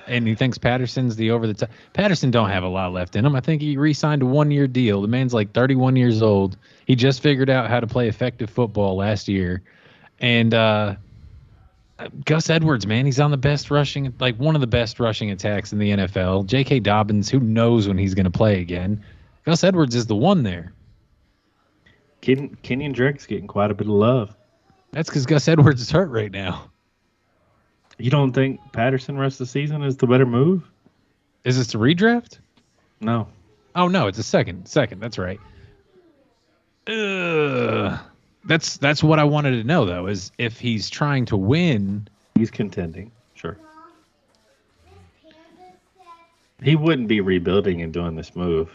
and he thinks Patterson's the over the top. Patterson don't have a lot left in him. I think he re-signed a 1-year deal. The man's like 31 years old. He just figured out how to play effective football last year. And Gus Edwards, man, he's on the best rushing, like one of the best rushing attacks in the NFL. J.K. Dobbins, who knows when he's going to play again. Gus Edwards is the one there. Kenyon Drake's getting quite a bit of love. That's because Gus Edwards is hurt right now. You don't think Patterson rest of the season is the better move? Is this a redraft? No. Oh, no, it's a second. That's right. That's what I wanted to know, though, is if he's trying to win. He's contending. Sure. He wouldn't be rebuilding and doing this move.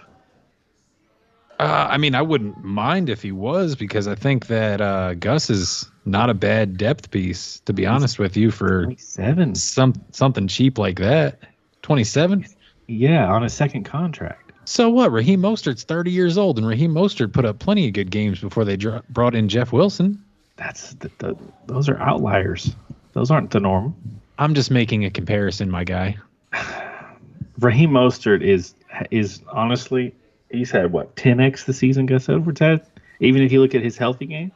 I mean, I wouldn't mind if he was, because I think that Gus is not a bad depth piece, to be honest with you, for 27. something cheap like that. 27? Yeah, on a second contract. So what? Raheem Mostert's 30 years old, and Raheem Mostert put up plenty of good games before they brought in Jeff Wilson. Those are outliers. Those aren't the norm. I'm just making a comparison, my guy. Raheem Mostert is honestly, he's had, 10x the season Gus Edwards had? Even if you look at his healthy games?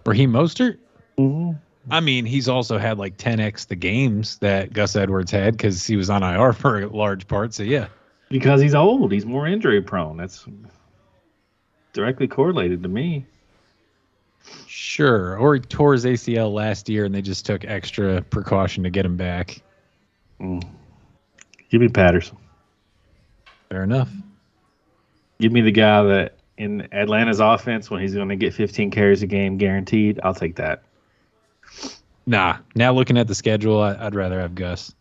Raheem Mostert? Mm-hmm. I mean, he's also had like 10x the games that Gus Edwards had because he was on IR for a large part. So, yeah. Because he's old. He's more injury prone. That's directly correlated to me. Sure. Or he tore his ACL last year and they just took extra precaution to get him back. Give me Patterson. Fair enough. Give me the guy that in Atlanta's offense, when he's going to get 15 carries a game guaranteed, I'll take that. Nah. Now looking at the schedule, I'd rather have Gus.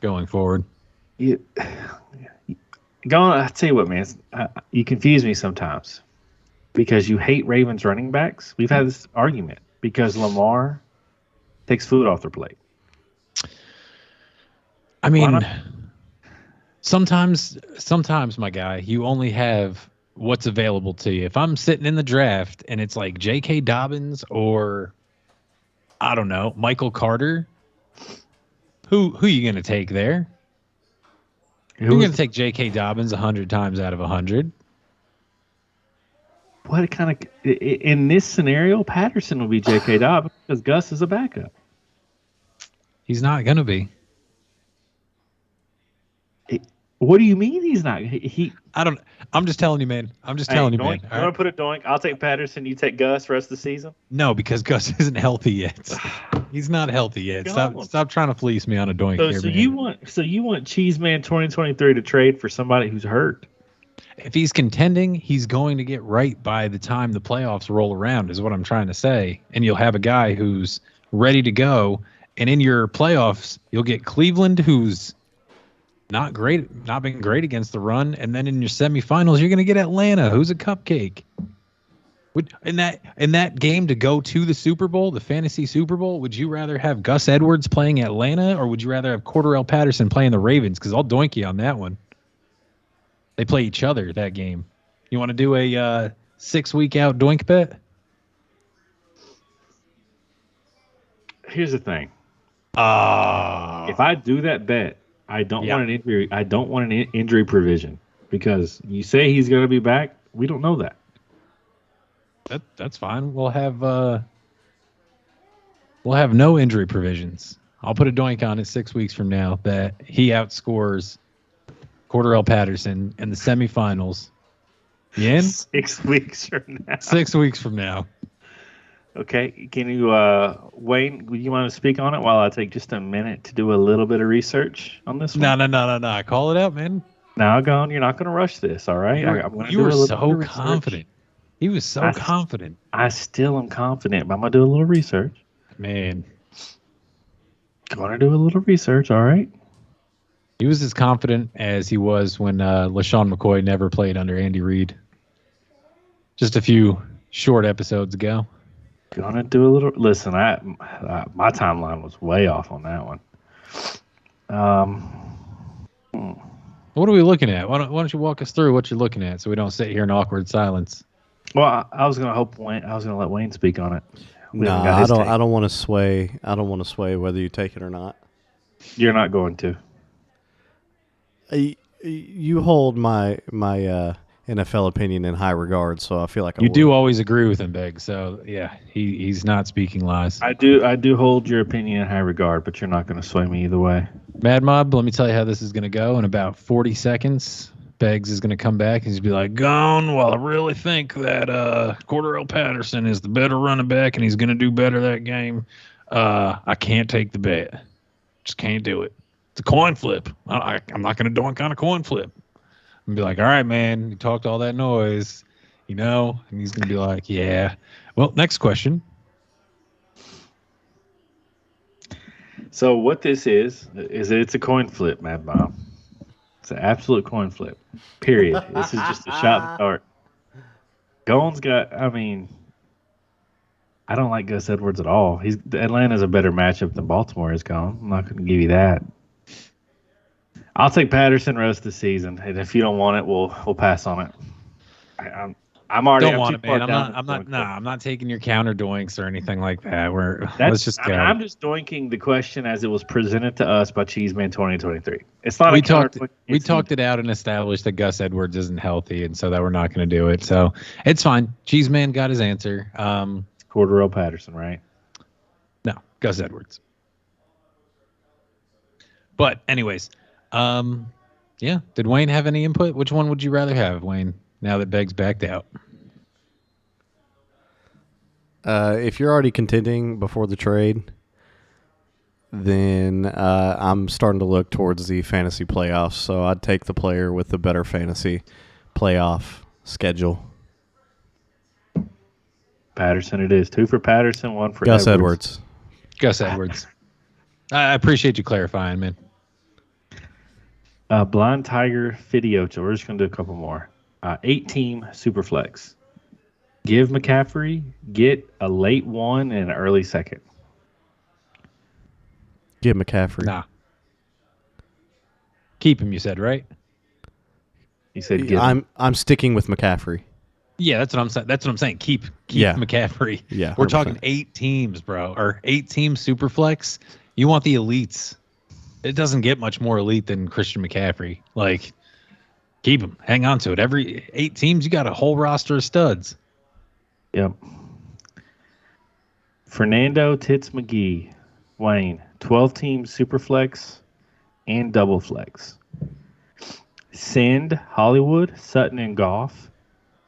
going forward. You, I tell you what, man, you confuse me sometimes because you hate Ravens running backs. We've had this argument because Lamar takes food off their plate. I mean, sometimes, my guy, you only have what's available to you. If I'm sitting in the draft and it's like J.K. Dobbins or I don't know, Michael Carter, who you gonna take there? You're gonna take J.K. Dobbins 100 times out of 100. What kind of in this scenario, Patterson will be J.K. Dobbins because Gus is a backup. He's not gonna be. What do you mean he's not? I'm just telling you, man. I'm just telling you, man. I'm gonna put a doink. I'll take Patterson. You take Gus rest of the season. No, because Gus isn't healthy yet. He's not healthy yet. Stop trying to fleece me on a doink here, man. You want Cheeseman 2023 to trade for somebody who's hurt? If he's contending, he's going to get right by the time the playoffs roll around, is what I'm trying to say. And you'll have a guy who's ready to go. And in your playoffs, you'll get Cleveland, who's not been great against the run. And then in your semifinals, you're going to get Atlanta, who's a cupcake. In that game to go to the Super Bowl, the fantasy Super Bowl, would you rather have Gus Edwards playing Atlanta or would you rather have Cordarrelle Patterson playing the Ravens? Because I'll doink you on that one. They play each other that game. You want to do a 6-week out doink bet? Here's the thing. If I do that bet, I don't want an injury. I don't want an injury provision because you say he's going to be back. We don't know that. That's fine. We'll have no injury provisions. I'll put a doink on it 6 weeks from now that he outscores Cordarrelle Patterson in the semifinals. You in? 6 weeks from now. 6 weeks from now. Okay. Can you, Wayne, would you want to speak on it while I take just a minute to do a little bit of research on this one? No. Call it out, man. Now, you're not going to rush this, all right? You were so confident. He was so confident. I still am confident, but I'm going to do a little research. Man. Going to do a little research, all right? He was as confident as he was when LaShawn McCoy never played under Andy Reid. Just a few short episodes ago. Gonna do a little. Listen, my timeline was way off on that one. What are we looking at? Why don't you walk us through what you're looking at so we don't sit here in awkward silence? Well, I was gonna let Wayne speak on it. No, I don't want to sway. I don't want to sway whether you take it or not. You're not going to. You hold my NFL opinion in high regard, so I feel like you do always agree with him, Beg. So yeah, he's not speaking lies. I do hold your opinion in high regard, but you're not going to sway me either way. Mad Mob, let me tell you how this is going to go. In about 40 seconds, Beggs is going to come back and he's be like, "Gone. Well, I really think that Cordarrelle Patterson is the better running back, and he's going to do better that game. I can't take the bet. Just can't do it. It's a coin flip. I'm not going to doink on a coin flip." And be like, "All right, man, you talked all that noise, and he's going to be like, "Yeah." Well, next question. So what this is it's a coin flip, Mad Bob. It's an absolute coin flip. Period. This is just a shot in the dark. Gone's got. I don't like Gus Edwards at all. Atlanta's a better matchup than Baltimore is. Gone. I'm not going to give you that. I'll take Patterson rest of the season, and if you don't want it, we'll pass on it. I'm already. Don't want it, man. I'm not taking your counter doinks or anything like that. Let's just go. I'm just doinking the question as it was presented to us by Cheeseman 2023. It's not. We talked it out and established that Gus Edwards isn't healthy, and so that we're not going to do it. So it's fine. Cheeseman got his answer. Cordarrelle Patterson, right? No, Gus Edwards. But anyways. Yeah. Did Wayne have any input? Which one would you rather have, Wayne, now that Beggs backed out? If you're already contending before the trade, then I'm starting to look towards the fantasy playoffs. So I'd take the player with the better fantasy playoff schedule. Patterson it is. 2 for Patterson, 1 for Gus Edwards. Gus Edwards. I appreciate you clarifying, man. Blind Tiger Fidiocha. We're just going to do a couple more. 8-team Superflex. Give McCaffrey, get a late one and an early second. Get McCaffrey. Nah. Keep him, you said, right? You said give him. I'm sticking with McCaffrey. Yeah, that's what I'm saying. That's what I'm saying. Keep Yeah. McCaffrey. Yeah, We're 100%. talking 8 teams, bro, or 8-team Superflex. You want the elites. It doesn't get much more elite than Christian McCaffrey. Like, keep him. Hang on to it. Every 8 teams, you got a whole roster of studs. Yep. Fernando Tits McGee. Wayne. 12-team Superflex and Double Flex. Send Hollywood, Sutton, and Goff.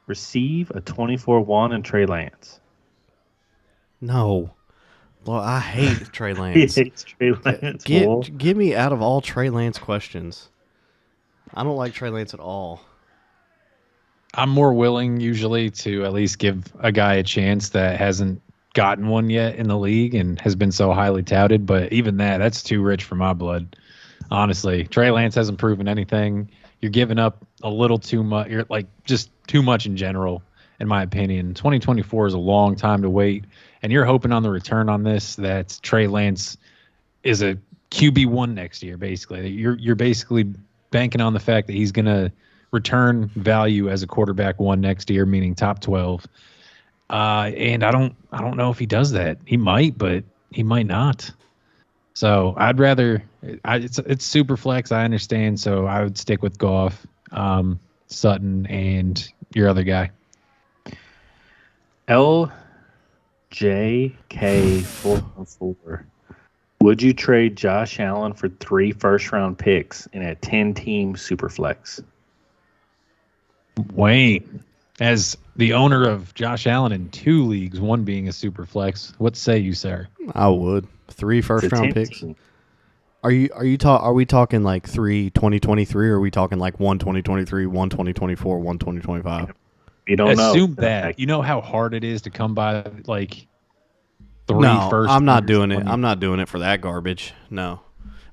Receive a 24-1 and Trey Lance. No. Well, I hate Trey He Lance. hates Trey Lance. Wolf. Get me out of all Trey Lance questions. I don't like Trey Lance at all. I'm more willing usually to at least give a guy a chance that hasn't gotten one yet in the league and has been so highly touted. But even that's too rich for my blood. Honestly, Trey Lance hasn't proven anything. You're giving up a little too much. You're like just too much in general, in my opinion. 2024 is a long time to wait, and you're hoping on the return on this that Trey Lance is a QB1 next year. Basically, you're basically banking on the fact that he's going to return value as a quarterback 1 next year, meaning top 12. And I don't know if he does that. He might, but he might not. So I'd rather it's super flex. I understand. So I would stick with Goff, Sutton, and your other guy. LJK404. Would you trade Josh Allen for 3 first-round picks in a 10-team Superflex? Wayne, as the owner of Josh Allen in 2 leagues, 1 being a super flex, what say you, sir? I would. 3 first-round picks. Are we talking like 3 2023, or are we talking like 1 2023, 1 2024, 1 2025? You don't know. Assume that. You know how hard it is to come by like 3 No, first. I'm not doing it. I'm not doing it for that garbage. No.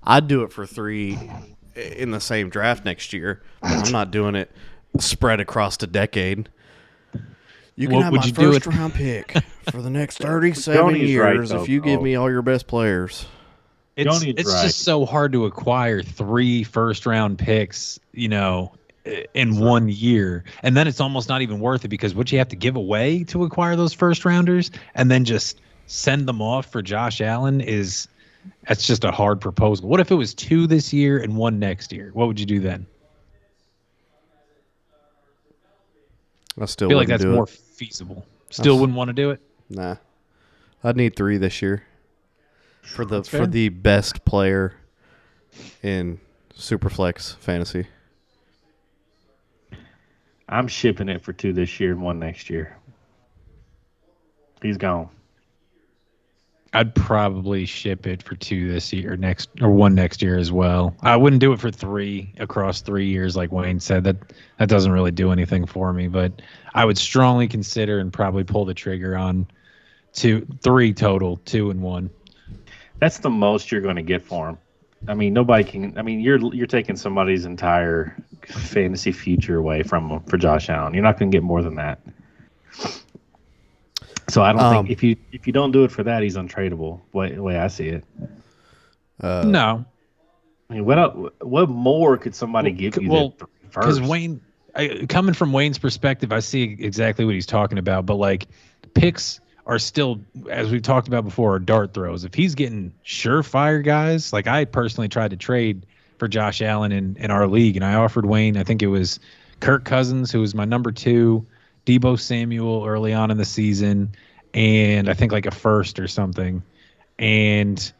I'd do it for 3 in the same draft next year. But I'm not doing it spread across a decade. You can have my first-round pick for the next 37 years if you give me all your best players. It's just so hard to acquire 3 first-round picks, in 1 year. And then it's almost not even worth it because what you have to give away to acquire those first-rounders and then just send them off for Josh Allen that's just a hard proposal. What if it was 2 this year and 1 next year? What would you do then? I still feel like wouldn't that's do more it. feasible. Still wouldn't want to do it? Nah. I'd need 3 this year for the best player in Superflex fantasy. I'm shipping it for 2 this year and 1 next year. He's gone. I'd probably ship it for 2 this year, 1 next year as well. I wouldn't do it for 3 across 3 years, like Wayne said. That doesn't really do anything for me. But I would strongly consider and probably pull the trigger on 3 total, 2 and 1. That's the most you're going to get for him. I mean, nobody can. I mean, you're taking somebody's entire fantasy future away from him for Josh Allen. You're not going to get more than that. So I don't think if you don't do it for that, he's untradeable. The way I see it. No, I mean, what more could somebody give you? Well, because Wayne, coming from Wayne's perspective, I see exactly what he's talking about. But like, picks are still, as we've talked about before, are dart throws. If he's getting surefire guys, like I personally tried to trade for Josh Allen in our league, and I offered Wayne, I think it was Kirk Cousins, who was my number 2, Deebo Samuel early on in the season, and I think like a first or something. And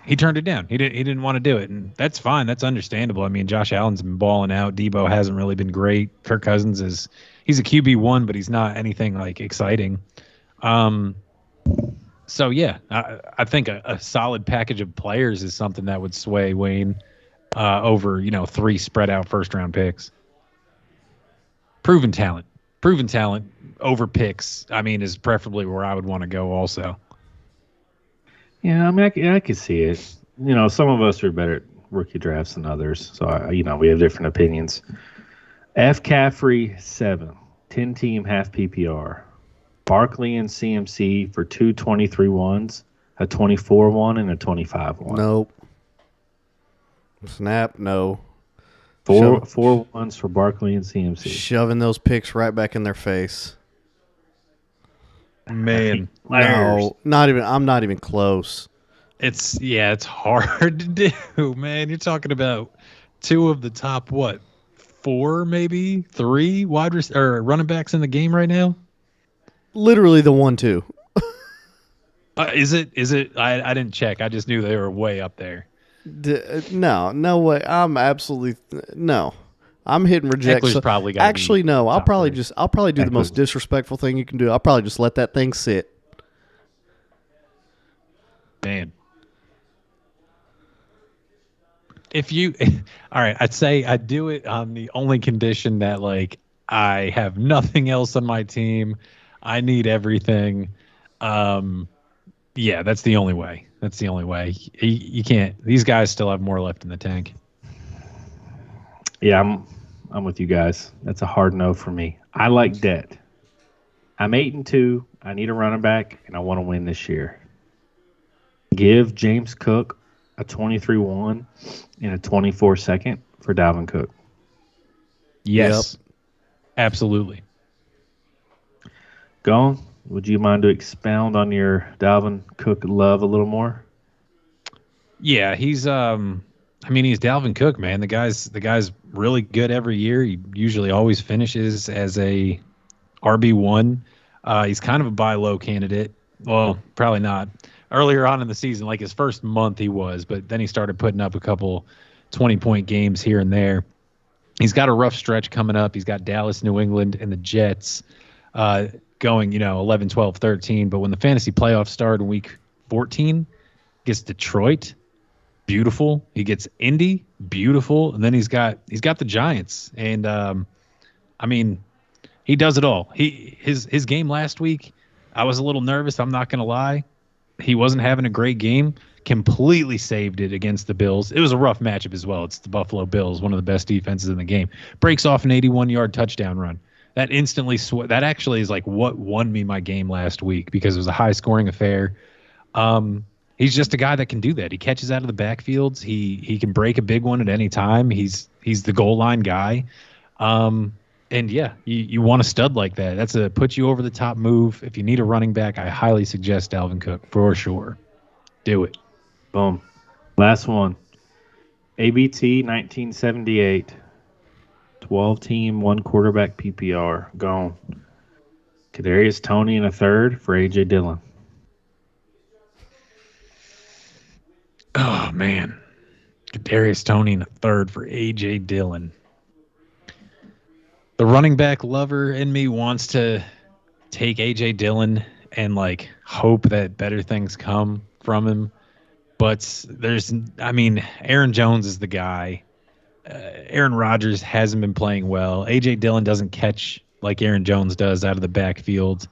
he turned it down. He didn't want to do it, and that's fine. That's understandable. I mean, Josh Allen's been balling out. Deebo hasn't really been great. Kirk Cousins he's a QB1, but he's not anything like exciting. So yeah, I think a solid package of players is something that would sway Wayne over 3 spread out first round picks. Proven talent over picks. I mean, is preferably where I would want to go also. Yeah, I mean, I can see it. Some of us are better rookie drafts than others. So, we have different opinions. F. Caffrey, 7. 10-team half PPR. Barkley and CMC for 2 23-1s, a 24-1, and a 25-1. Nope. Snap, no. Four ones for Barkley and CMC. Shoving those picks right back in their face. Man, No, not even. I'm not even close. it's hard to do, man. You're talking about 2 of the top 4, maybe 3 running backs in the game right now. Literally the 1-2. Is it? I didn't check. I just knew they were way up there. No way. I'm absolutely no. I'm hitting reject. Eckler's probably gotta actually be no. I'll top probably 3. I'll probably do the most Eckler's- disrespectful thing you can do. I'll probably just let that thing sit. Man. If you all right, I'd say I'd do it on the only condition that I have nothing else on my team. I need everything. Yeah, that's the only way. That's the only way. You can't. These guys still have more left in the tank. Yeah, I'm with you guys. That's a hard no for me. I like debt. I'm 8-2. I need a running back, and I want to win this year. Give James Cook a 23-1 and a 24-2 for Dalvin Cook. Yes. Absolutely. Gone. Would you mind to expound on your Dalvin Cook love a little more? Yeah, he's he's Dalvin Cook, man. The guy's really good every year. He usually always finishes as a RB1. He's kind of a buy low candidate. Well, probably not. Earlier on in the season, like his first month he was, but then he started putting up a couple 20-point games here and there. He's got a rough stretch coming up. He's got Dallas, New England, and the Jets going, 11, 12, 13. But when the fantasy playoffs start in week 14, gets Detroit, beautiful. He gets Indy, beautiful. And then he's got the Giants. And, he does it all. His game last week, I was a little nervous. I'm not going to lie. He wasn't having a great game. Completely saved it against the Bills. It was a rough matchup as well. It's the Buffalo Bills, one of the best defenses in the game. Breaks off an 81-yard touchdown run. That instantly that actually is like what won me my game last week because it was a high-scoring affair. He's just a guy that can do that. He catches out of the backfields. He can break a big one at any time. He's the goal line guy. And yeah, you want a stud like that. That's a put you over the top move. If you need a running back, I highly suggest Dalvin Cook for sure. Do it. Boom. Last one. ABT 1978. 12-team, 1-quarterback PPR. Gone. Kadarius Toney in a third for A.J. Dillon. Oh, man. Kadarius Toney in a third for A.J. Dillon. The running back lover in me wants to take A.J. Dillon and, hope that better things come from him. But Aaron Jones is the guy. Aaron Rodgers hasn't been playing well. A.J. Dillon doesn't catch like Aaron Jones does out of the backfield.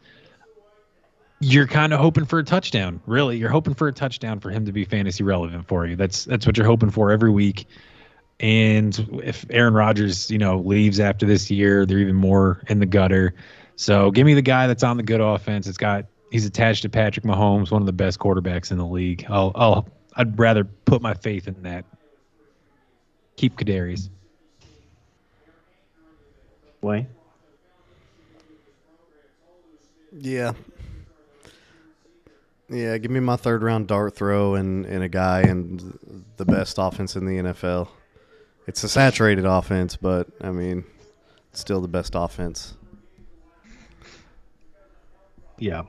You're kind of hoping for a touchdown. Really, you're hoping for a touchdown for him to be fantasy relevant for you. That's what you're hoping for every week. And if Aaron Rodgers, leaves after this year, they're even more in the gutter. So give me the guy that's on the good offense. He's attached to Patrick Mahomes, one of the best quarterbacks in the league. I'd rather put my faith in that. Keep Kadarius. Wayne? Yeah. Yeah, give me my third round dart throw and a guy and the best offense in the NFL. It's a saturated offense, but it's still the best offense. Yeah.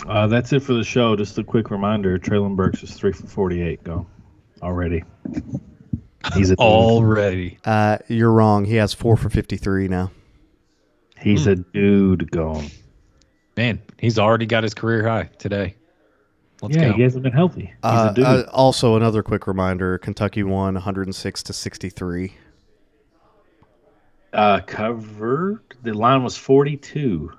That's it for the show. Just a quick reminder, Traylon Burks is 3 for 48 gone already. He's already. You're wrong. He has 4 for 53 now. He's a dude gone. Man, he's already got his career high today. Let's go. He hasn't been healthy. He's a dude. Also, another quick reminder: Kentucky won 106-63. Covered. The line was 42.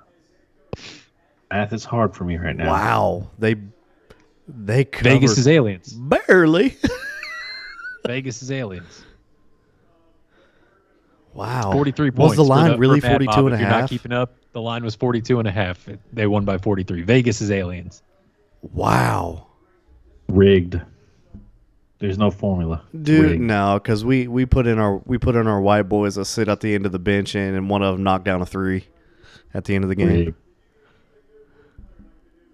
Math is hard for me right now. Wow, they covered Vegas is aliens. barely. Vegas is aliens. Wow. 43 points. Was the line really for Mad 42 Mob. and a If you're not half? keeping up, the line was 42 and a half. They won by 43. Vegas is aliens. Wow. Rigged. There's no formula. It's Dude, rigged. no, because we put in our white boys that sit at the end of the bench and one of them knocked down a 3 at the end of the game. Rigged.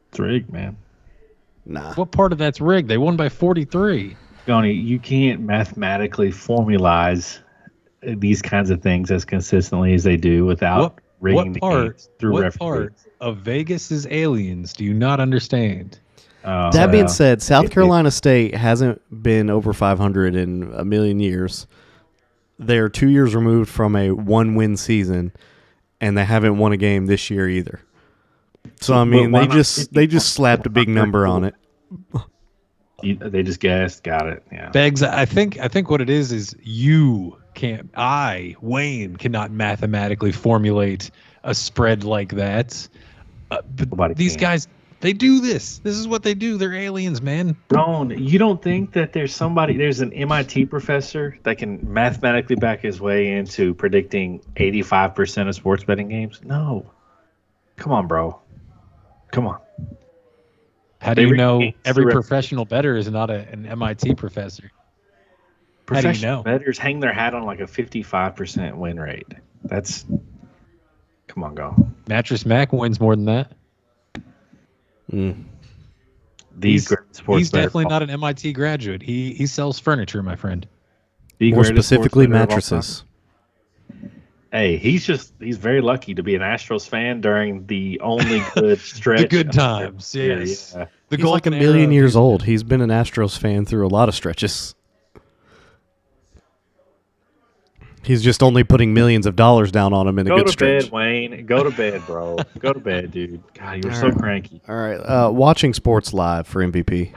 It's rigged, man. Nah. What part of that's rigged? They won by 43. Donnie, you can't mathematically formalize these kinds of things as consistently as they do without rigging the games through what referees. part of Vegas is aliens do you not understand? That being said, South Carolina State hasn't been over 500 in a million years. They're 2 years removed from a 1-win season, and they haven't won a game this year either. So I mean, Why they not just slapped a big number on it. They just guessed, got it. Yeah. Beggs, I think what it is you can't. Wayne, cannot mathematically formulate a spread like that. But Nobody these can. guys, they do this. This is what they do. They're aliens, man. Ron, you don't think that there's an MIT professor that can mathematically back his way into predicting 85% of sports betting games? No. Come on, bro. Come on. How They do you rig know games every through professional bettor is not an MIT professor? How do you Professional know? bettors hang their hat on like a 55% win rate. That's come on, go. Mattress Mac wins more than that. These great sports He's better definitely fall- not an MIT graduate. He sells furniture, my friend. the More greatest specifically, sports better of all mattresses. time. Hey, he's very lucky to be an Astros fan during the only good stretch. The good of- times, Yeah, yes. yeah. The He's like a golden million era. years old. He's been an Astros fan through a lot of stretches. He's just only putting millions of dollars down on him in a Go good to stretch. bed, Wayne. Go to bed, bro. Go to bed, dude. God, you're so cranky. All right, watching sports live for MVP.